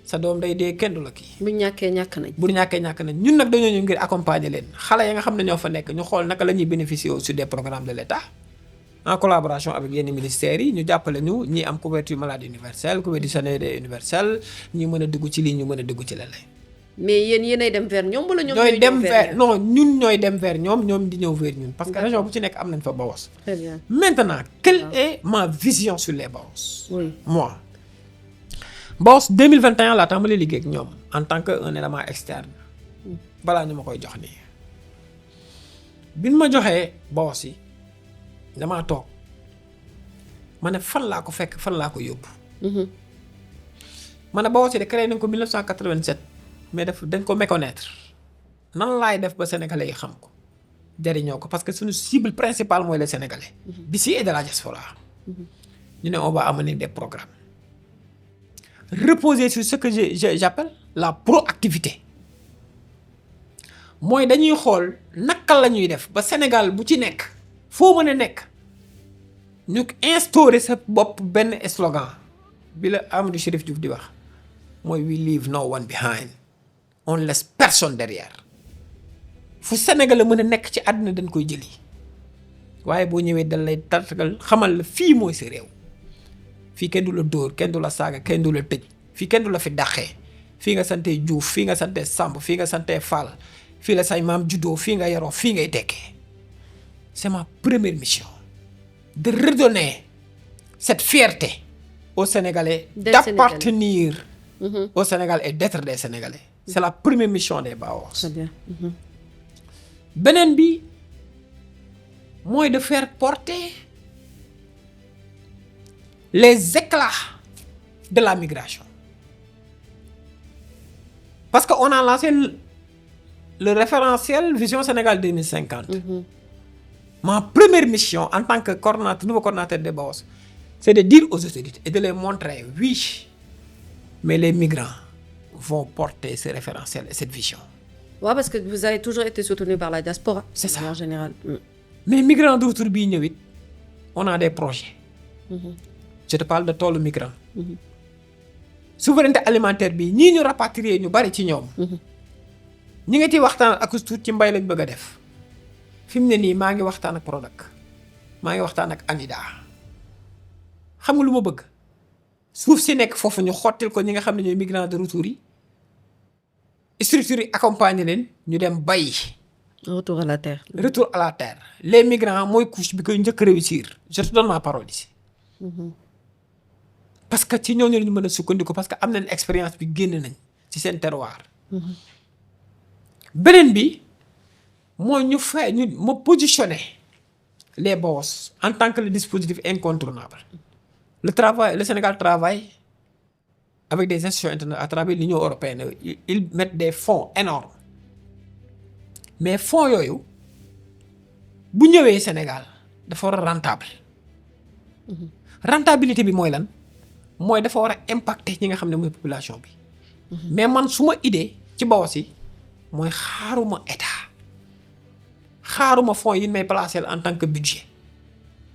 sa doom day dee kenn du la kii. bu ñàkkee ñàkk nañ. ñun nag dañoo ñëw ngir accompagner leen xale ya nga xam ne ñoo fa nekk ñu xool naka la ñuy bénéficier sur des programmes de l'État en collaboration avec yenn ministères yi ñu jàppale ñu ñi am couverture maladie universelle couverture sanitaire universelle ñi mën a dugg ci lii ñu mën a dugg ci leneen. mais yéenay dem vers ñoom wala ñoom ñooy dem vers non ñun ñooy dem vers ñoom di ñëw vers ñun parce que région bu ci nekk am nañ fa BAOS. très bien. maintenant quelle est ma vision sur les BAOS. oui moi BAOS 2021 laa tàmbali liggéey ak ñoom en tant que un élément externe balaa ñu ma koy jox nii biñ ma joxee BAOS yi damaa toog ma ne fan laa ko fekk fan laa ko yóbbu. ma ne BAOS yi de créé nañ ko 1987 mais dañ ko méconnaître nan laay def ba sénégalais yi xam ko jariñoo ko parce que suñu cible principale mooy les sénégalais. d'ici et de la diaspora. ñu ne on va amener des programmes reposer sur ce que j'appelle la proactivité mooy dañuy xool naka la ñuy def ba Sénégal bu ci nekk foo mën a nekk ñu instaurer sa bopp benn slogan bi la Amadou Chérif Diouf di wax mooy we leave no one behind on laisse personne derrière fu Sénégal la mën a nekk ci àdduna dañ koy jëli waaye boo ñëwee dañ lay tartagal xamal la fii mooy sa réew fii kenn du la dóor kenn du la saaga kenn du la tëj fii kenn du la fi dàqee fii nga santee Diouf fii nga santee Samb fii nga santee Fall fii la say maam juddoo fii nga yaroo fii ngay tekkee c'est ma première mission de redonner cette fierté aux Sénégalais d'appartenir au Sénégal et d'être des Sénégalais c'est la première mission des Baos. Très bien. beneen bi mooy de faire porter les éclats de la migration parce que on a lancé le référentiel Vision Sénégal 2050. Ma première mission en tant que nouveau coordonnateur des Baos c'est de dire aux autorités et de les montrer oui mais les migrants vont porter ce référentiel et cette vision. Ouais, parce que vous avez toujours été soutenu par la diaspora. C'est ça. En général. Mais migrants de retour bii ñëw it on a des projets. Je te parle de toolu migrants. Souveraineté alimentaire bi ñii ñu rapatrier ñu bari ci ñoom. ñi nga ciy waxtaan ak tuut ci mbay lañ bëgg a def. fi mu ne nii maa ngi waxtaan ak Prodac maa ngi waxtaan ak ANIDA xam nga lu ma bëgg suuf si nekk foofu ñu xottil ko ñi nga xam ne ñooy migrants de retour yi structures yi accompagner leen ñu dem bay. Retour à la terre. Retour à la terre les migrants mooy couche bi koy njëkk réussir je te donne ma parole ici. parce que ci ñooñu lañu mën a sukkandiku parce que am nañ expérience bi génn nañ ci seen terroir. beneen bi mooy ñu ma positionner les Baos en tant que le dispositif incontournable. Le Sénégal travaille avec des institutions internationales à travers l'Union européenne ils mettent des fonds énormes mais fonds yooyu bu ñëwee Sénégal dafa war a rentable. Rentabilité bi mooy lan mooy dafa war a impacter ñi nga xam ne mooy population bi. mais man suma idée ci Baos yi mooy xaaruma état xaaruma fonds yi may placer en tant que budget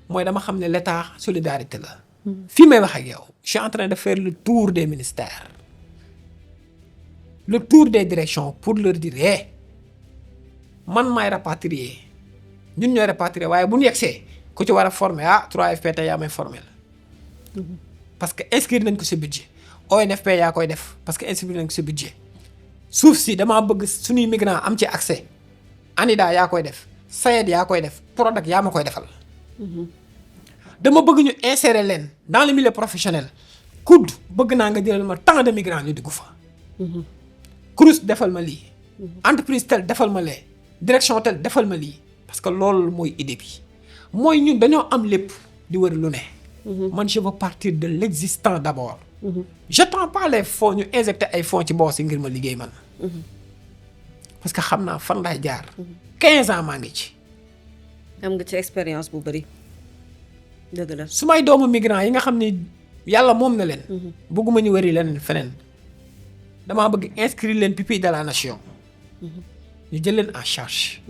mooy dama xam ne l'état solidarité la. fii may wax ak yow je suis en train de faire le tour des ministères le tour des directions pour leur dire man maay rapatrier ñun ñooy rapatrier waaye bu ñu yegsee ku ci war a former 3FPT yaa may former la parce que inscrire nañ ko sa budget ONFP yaa koy def parce que inscrire nañ ko sa budget suuf si damaa bëgg suñuy migrants am ci accès ANIDA yaa koy def SAED yaa koy def Prodac yaa ma koy defal. dama bëgg ñu insérer leen dans le milieu professionnel COUD bëgg naa nga jëlal ma tant de migrants ñu dugg fa. CROUS defal ma lii. entreprise tel defal ma lee direction tel defal ma lii parce que loolu mooy idée bi mooy ñun dañoo am lépp di wër lu ne. man je veux partir de l'existant d'abord. j'attends pas les fonds ñu injecter ay fonds ci Baos yi ngir ma liggéey man. parce que xam naa fan laay jaar. 15 ans maa ngi ci. am nga ci expérience bu bari. dëgg la su may doomu migrants yi nga xam ni yàlla moom na leen. bëgguma ñu wëri leen feneen. damaa bëgg inscrire leen pupille de la nation. ñu jël leen en charge.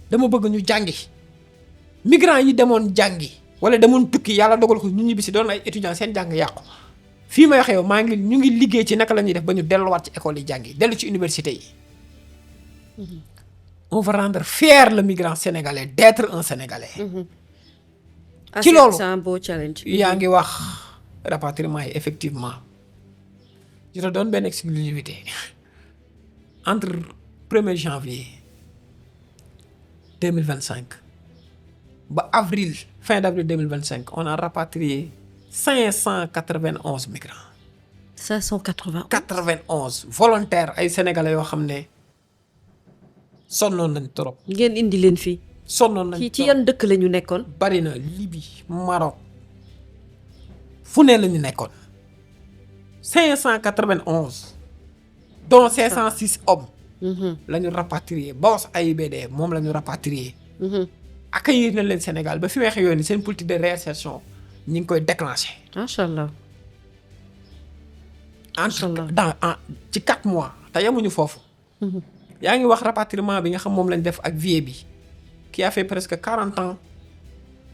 dama bëgg ñu jàngi. migrants yi demoon jàngi. wala demoon tukki yàlla dogal ko ñu ñibbi si doon ay étudiants seen jàng yàqu. fii may waxee yow ñu ngi liggéey ci naka la ñuy def ba ñu delluwaat ci école yi jàngi dellu ci université yi. on va rendre fier le migrant sénégalais d'être un sénégalais. ci loolu c'est un beau challenge. yaa ngi wax rapatriement yi effectivement je te donne benn exclusivité entre 1er janvier 2025 ba fin d'avril 2025 on a rapatrié 591 migrants. 591. 91 volontaires ay sénégalais yoo xam ne sonnoon nañ trop. ngeen indi leen fii. sonnoon nañ ci yan dëkk la ñu nekkoon. bari na Libye Maroc fu ne la ñu nekkoon 591 dont 506 hommes. la ñu rapatrié Baos AIBD moom la ñu rapatrié. accueillir na leen Sénégal ba fi may waxee yoon ni seen politique de réinsertion ñi ngi koy déclencher. macha allah. ci 4 mois te yemuñu foofu. yaa ngi wax rapatriement bi nga xam moom lañ def ak vie bi qui a fait presque 40 ans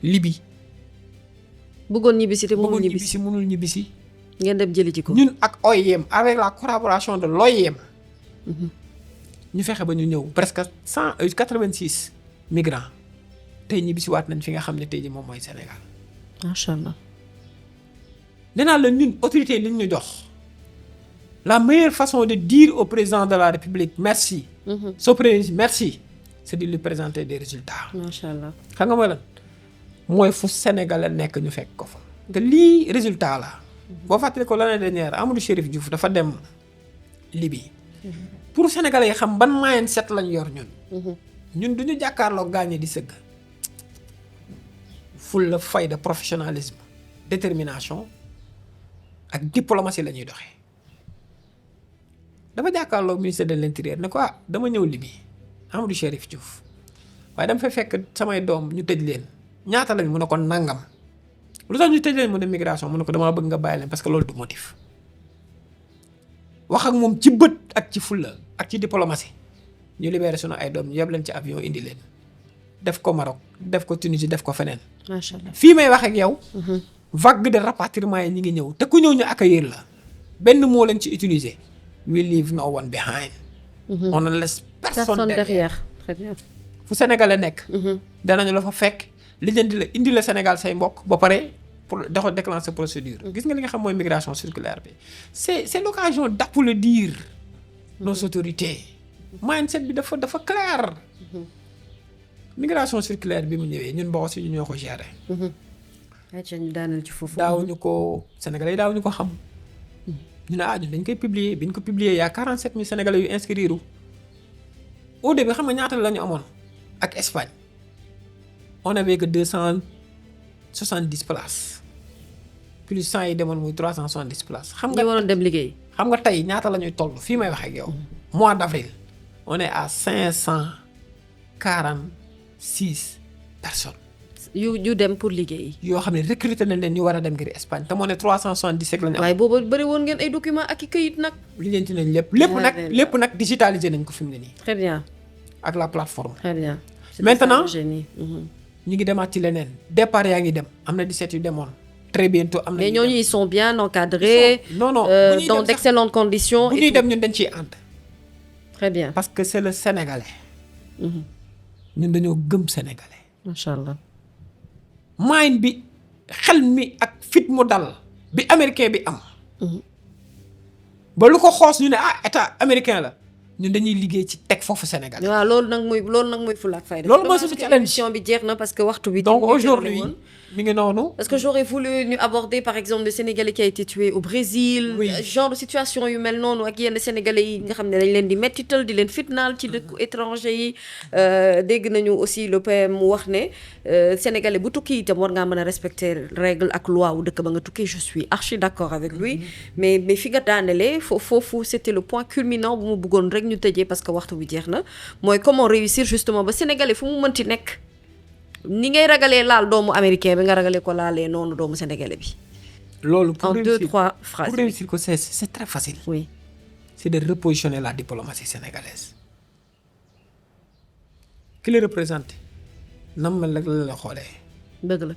Libye. bëggoon ñibbisi te mënul ñibbisi. ngeen dem jëli ci ko. ñun ak OIM avec la collaboration de l'OIM. ñu fexe ba ñu ñëw presque 186 migrants tey ñibbisiwaat nañ fi nga xam ne tey ji moom mooy Sénégal. macha allah. nee naa la ñun autorité li ñu jox la meilleure façon de dire au président de la République merci. son premier ministre merci c'est de lui présenter des résultats. macha allah. xam nga mooy lan mooy fu Sénégalais nekk ñu fekk ko fa. te lii résultat la. boo fàttali ko l'année dernière Amadou Chérif Diouf dafa dem Libye. pour Sénégalais yi xam ban mindset lañ yor ñun. ñun du ñu jàkkaarloo gaañe di sëgg. fulla fayda professionnalisme détermination ak diplomatie la ñuy doxee. dafa jàkkaarloo ministre de l'intérieur ne ko dama ñëw Libye Amadou Chérif Diouf waaye dama fay fekk samay doom ñu tëj leen ñaata lañ mun a ko nangam lu tax ñu tëj leen mu ne migration mu ne ko damaa bëgg nga bàyyi leen parce que loolu du motif. wax ak moom ci bët ak ci fulla ak ci diplomatie ñu libéré sunu ay doom ñu yeb leen ci avion indi leen def ko Maroc def ko Tunisie def ko feneen. macha allah fii may wax ak yow. vague de rapatriement yi ñu ngi ñëw te ku ñëw ñu accueillir la benn moo leen ci utiliser. we leave no one behind. on ne laisse personne derrière. Très bien. fu Sénégalais nekk. danañu la fa fekk li leen di la indi la Sénégal say mbokk ba pare pour doxal déclencher procédure. gis nga li nga xam mooy migration circulaire bi c'est l'occasion d'applaudir nos autorités. mindset bi dafa clair. migration circulaire bi mu ñëwee ñun boo si ñu ñoo ko gérer. ñu daanal ci foofu. daawuñu ko Sénégalais yi daawuñu ko xam. ñu ne ñun dañ koy publier bi ñu ko publier y a 47 000 Sénégalais yu inscrire au début xam nga ñaata la ñu amoon ak Espagne on avait que 270 places plus 100 yi demoon muy 370 places. xam nga ñu waroon dem liggéey. xam nga tey ñaata la ñuy toll fii may wax ak yow. mois d'avril on est à 546 personnes. yu dem pour liggéey. yoo xam ne recruter nañ leen ñu war a dem ngir Espagne te moo ne 377 la ñu am. waaye boobu bëri woon ngeen ay documents ak i këyit nag. lijjanti nañ lépp nag digitalisé nañ ko fi mu ne nii. très bien. ak la plateforme. très bien. maintenant ñu ngi demaat ci leneen départ yaa ngi dem am na 17 yu demoon. très bientôt am na mais ñooñu ils sont bien encadrés. non dans d'excellentes conditions. bu ñuy dem ñun dañ ciy ànd. très bien. parce que c'est le Sénégalais. ñun dañoo gëm Sénégalais. macha allah. mind bi xel mi ak fit mu dal bi américain bi am. ba lu ko xoos ñu ne état américain la ñun dañuy liggéey ci teg foofu Sénégal. waaw loolu nag mooy fulla ak fayda. loolu mooy suñu challenge émission bi jeex na parce que waxtu bi. donc aujourd'hui mi ngi noonu. parce que j'aurais voulu ñu aborder par exemple le Sénégalais qui a été tué au Brésil. Oui. genre de situation yu mel noonu ak yenn Sénégalais yi nga xam ne dañ leen di mettital di leen fitnaal ci dëkku étranger yi. dégg nañu aussi le PM mu wax ne Sénégalais bu tukki itam war ngaa mën a respecter règle ak loi wu dëkk ba nga tukki je suis archi d'accord avec lui. mais fi nga daanelee foofu c'était le point culminant bu mu bëggoon rek ñu tëjee parce que waxtu bi jeex na mooy comment réussir justement ba Sénégalais fu mu mënti nekk. ni ngay ragalee laal doomu américain bi nga ragalee ko laalee noonu doomu sénégalais bi. loolu pour en réussir 2-3 phrases. pour réussir ko c'est très facile. oui. c'est de repositionner la diplomatie sénégalaise. ki la représenté nam mel rek la xoolee. dëgg la.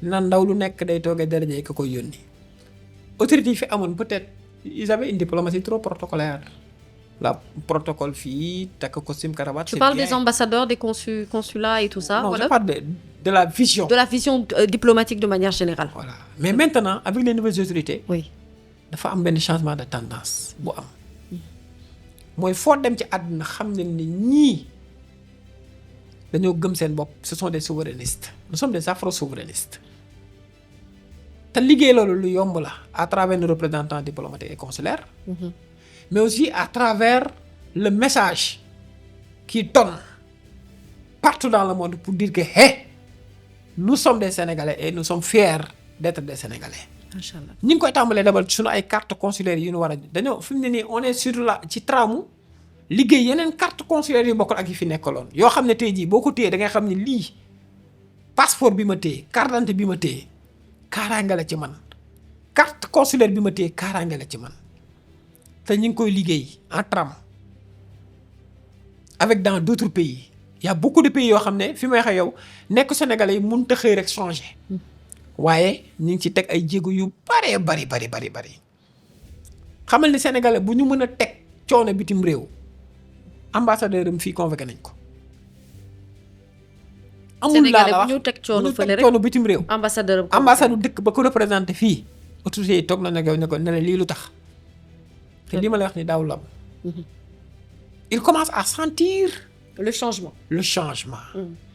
na ndaw lu nekk day toogee daraja ka koy yónni. autorités yi fi amoon peut-être ils avaient une diplomatie trop protocolaire. la protocole fii takk costume cravate. tu parles des ambassadeurs des consulats et tout ça. non voilà. je parle de la vision. de la vision diplomatique de manière générale. voilà mais maintenant avec les nouvelles autorités. oui. dafa am benn changement de tendance bu am. mooy foo dem ci àdduna xam ne ni ñii dañoo gëm seen bopp ce sont des souverainistes nous sommes des afro-souverainistes te liggéey loolu lu yomb la à travers nos représentants diplomatiques et consulaires. mais aussi à travers le message qui donne partout dans le monde pour dire que nous sommes des Sénégalais et nous sommes fiers d'être des Sénégalais. macha allah. ñu ngi koy tàmbalee d'abord suñu ay carte consulaire yu ñu war a dañoo fi mu ne nii on est sur la ci traamu liggéey yeneen carte consulaire yu bokkul ak yi fi nekkaloon yoo xam ne tey jii boo ko téyee da ngay xam ne lii passeport bi ma téye carte d'identité bi ma téye kaaraange la ci man carte consulaire bi ma téye kaaraange la ci man te ñu ngi koy liggéey en tram avec dans d'autres pays y a beaucoup de pays yoo xam ne fi may wax yow nekk sénégalais yi mënut a xëy rek changer waaye ñu ngi ci teg ay jéego yu bari xamal ni sénégalais bu ñu mën a teg coono bitim réew ambassadeur am fii convoqué nañ ko. amul laa la wax bu ñu teg coono fële rek coono bitim réew. ambassadeur dëkk ba ko représenté fii autorité yi toog na nag yow ne ko ne la lii lu tax te lii ma lay wax ni daaw lam il commence à sentir le changement.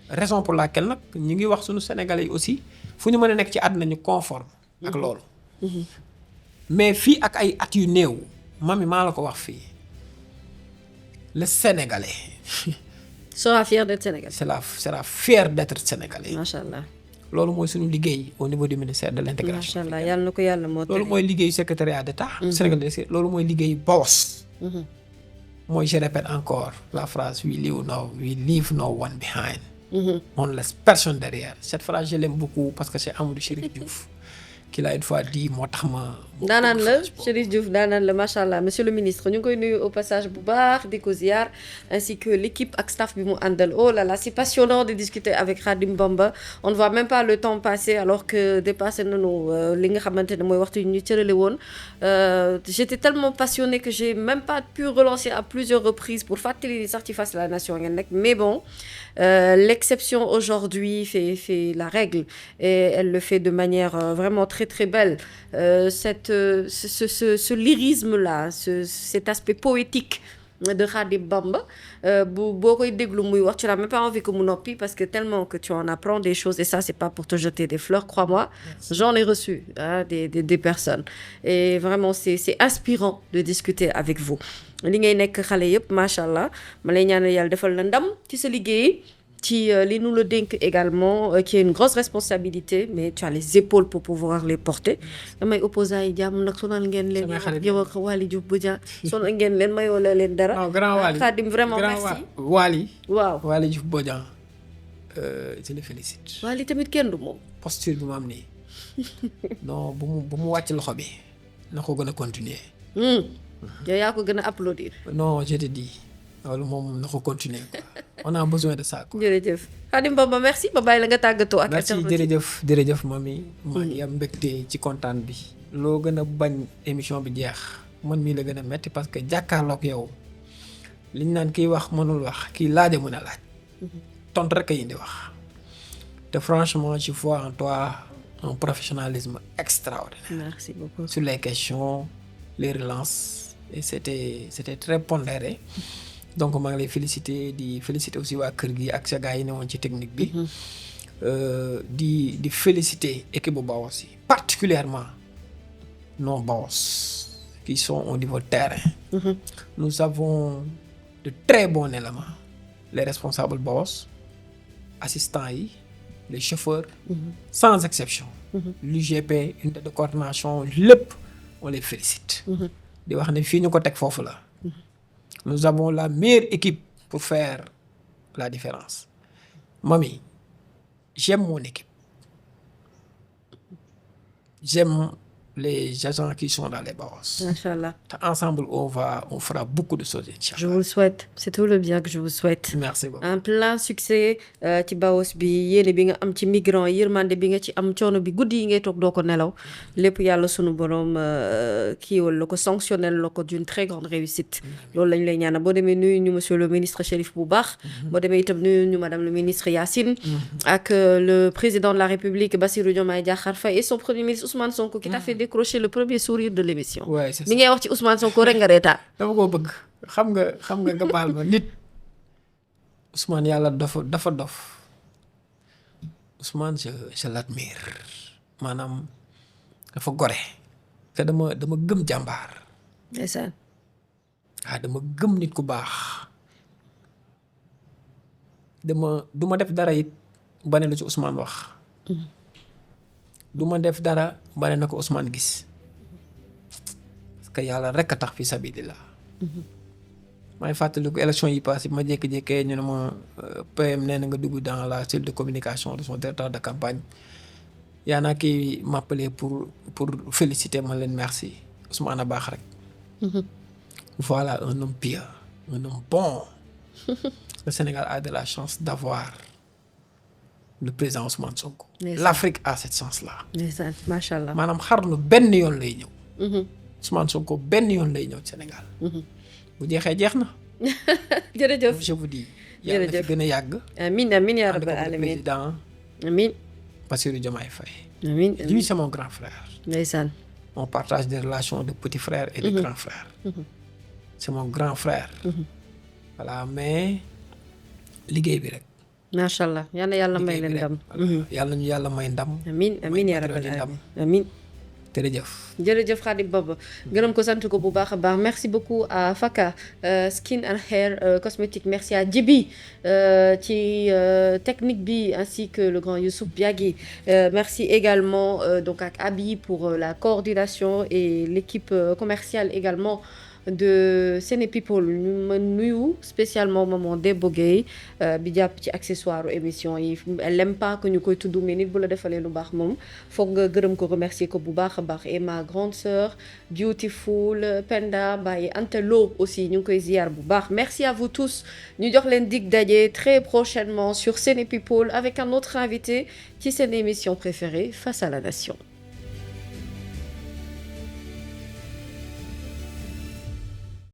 raison pour laquelle nag ñu ngi wax suñu sénégalais yi aussi fu ñu mën a nekk ci àdduna ñu conforme ak loolu mais fii ak ay at yu néew mami maa la ko wax fii le sénégalais sera fier d'être sénégalais. sera fier d'être sénégalais. macha allah. loolu mooy suñu liggéey au niveau du ministère de l'intégration. macha allah yàlla na ko yàlla moo loolu mooy liggéeyu secrétariat d'État. sénégalais loolu mooy liggéeyu BAOS. mooy je répète encore la phrase we leave no one behind. On ne laisse personne derrière cette phrase je l'aime beaucoup parce que c'est Amadou Chérif Diouf qui l'a une fois dit moo tax ma. daanaan la Chérif Diouf daanaan la macha allah monsieur le ministre ñu ngi koy nuyu au passage bu baax di ko ziar ainsi que l'équipe ak staff bi mu àndal oh là là c'est passionnant de discuter avec Khadim Bamba on ne voit même pas le temps passer alors que dépassé nañu li nga xamante ne mooy waxtu yi ñu cërale woon j'étais tellement passionnée que j'ai même pas pu relancer à plusieurs reprises pour fàttali ni sax ci Face à la Nation ngeen nekk mais bon l'exception aujourd'hui fait la règle et elle le fait de manière vraiment très très belle ce lyrisme-là, cet aspect poétique de Khadim Bamba, boo koy déglu muy wax tu n'as même pas envie que mu noppi parce que tellement que tu en apprends des choses et ça c'est pas pour te jeter des fleurs, crois-moi. J'en ai reçu des personnes et vraiment c'est inspirant de discuter avec vous. li ngay nekk xale yëpp macha allah ma lay ñaanal yàlla defal la ndam ci sa liggéey. ci li nu la dénk également qui est une grosse responsabilité mais tu as les épaules pour pouvoir les porter damay opposants yi jàmm nag sonal ngeen leen yow ak Waly Diouf Bodian sonal ngeen leen mayoo la leen dara non grand Waly Khadim vraiment merci Waly Diouf Bodian je le félicite Waly tamit kenn du moom posture bi mu am nii non bu mu wàcc loxo bi na ko gën a continuer yow yaa ko gën a applaudir non je te dis loolu moom na ko continuer quoi on a besoin de ça quoi. jërëjëf Khadim Bamba merci ba bàyyi la nga tàggatoo ak. merci jërëjëf mami. maa ngi am mbégte ci kontaan bi. loo gën a bañ émission bi jeex man mii la gën a metti parce que jàkkaarloog yow liñ naan kiy wax mënul wax kiy laaja mën a laaj. tontu rek a indi wax. te franchement je vois en toi un professionnalisme extraordinaire. merci beaucoup sur les questions les relances et c'était très pondéré. donc maa ngi lay féliciter aussi waa kër gi ak sa gars yi ne woon ci technique bi di féliciter équipe bu BAOS yi particulièrement nos BAOS qui sont au niveau terrain nous avons de très bons éléments les responsables BAOS assistants yi les chauffeurs sans exception l'UGP unité de coordination lépp on les félicite di wax ne fii ñu ko teg foofu la nous avons la meilleure équipe pour faire la différence. Mami, j'aime mon équipe. J'aime les agents qui sont dans les BAOS. Machallah. Ensemble, on fera beaucoup de choses, Inch'Allah. Je vous le souhaite. C'est tout le bien que je vous souhaite. Merci beaucoup. Un plein succès ci BAOS bi yéene bi nga am ci migrants yërmande bi nga ci am coono bi guddi yi ngay toog doo ko nelaw lépp yàlla sunu borom kiiwal la ko sanctionnel la ko d'une très grande réussite. loolu lañ lay ñaanal boo demee nuyu ñu monsieur le ministre Chérif bu baax. boo demee itam nuyu ñu madame le ministre Yacine. ak le président de la République Bassirou Diomaye Diakhar Faye et son premier ministre Ousmane Sonko qui t'a fait décrocher le premier sourire de l'émission. Ouais, c'est ça. mi ngay wax ci Ousmane Sonko rek nga reetaan. dama koo bëgg xam nga baal ma nit Ousmane yàlla dafa dof Ousmane je l'admire maanaam dafa gore te dama gëm jàmbaar. ndeysaan. dama gëm nit ku baax du ma def dara it ba ne lu ci Ousmane wax. du ma def dara ba ne na ko Ousmane gis parce que yàlla rek a tax fi sabilillah may fàttaliku élection yi passé ma jékki-jékkee ñu ne ma PM nee na nga dugg dans la cellule de communication de son directeur de campagne yaa naa kii m'appelé pour féliciter ma leen merci Ousmane baax rek. Voilà un homme pieux, un homme bon. Le Sénégal a de la chance d'avoir le président Ousmane Sonko. L'Afrique a cette chance-là. macha allah. maanaam xarnu benn yoon lay ñëw. Ousmane Sonko benn yoon lay ñëw Sénégal. bu jeexee jeex na. jërëjëf je vous dis. yàlla na fi gën a yàgg. amiin amiin yaa rabbal ànd ko aalamiin président amiin Bassirou Diomaye Faye. amiin lui c'est mon grand frère. ndeysaan. On partage des relations de petit frère et de grand frère. C'est mon grand frère. Voilà mais liggéey bi rek. macha allah yal na yàlla may leen ndam. yàlla ñu yàlla may ndam. amiin amiin yaa rabbal aalamiin amiin. jërëjëf. jërëjëf Khadim Baba gërëm ko sant ko bu baax a baax merci beaucoup à Faka Skin and Hair Cosmétique merci à Djibi ci technique bi ainsi que le grand Youssouf Biagui merci également donc ak Abi pour la coordination et l'équipe commerciale également de Séné People ñu ma nuyu spécialement maman Debbo Gueye bi jàpp ci accessoire émission yi elle aime pas que ñu koy tudd mais nit bu la defalee lu baax moom foog nga gërëm ko remercier ko bu baax a baax et ma grande sœur Beautiful Penda Baye Antelo aussi ñu ngi koy ziar bu baax merci à vous tous ñu jox leen dig daje très prochainement sur Séné People avec un autre invité ci seen émission préférée Face à la Nation.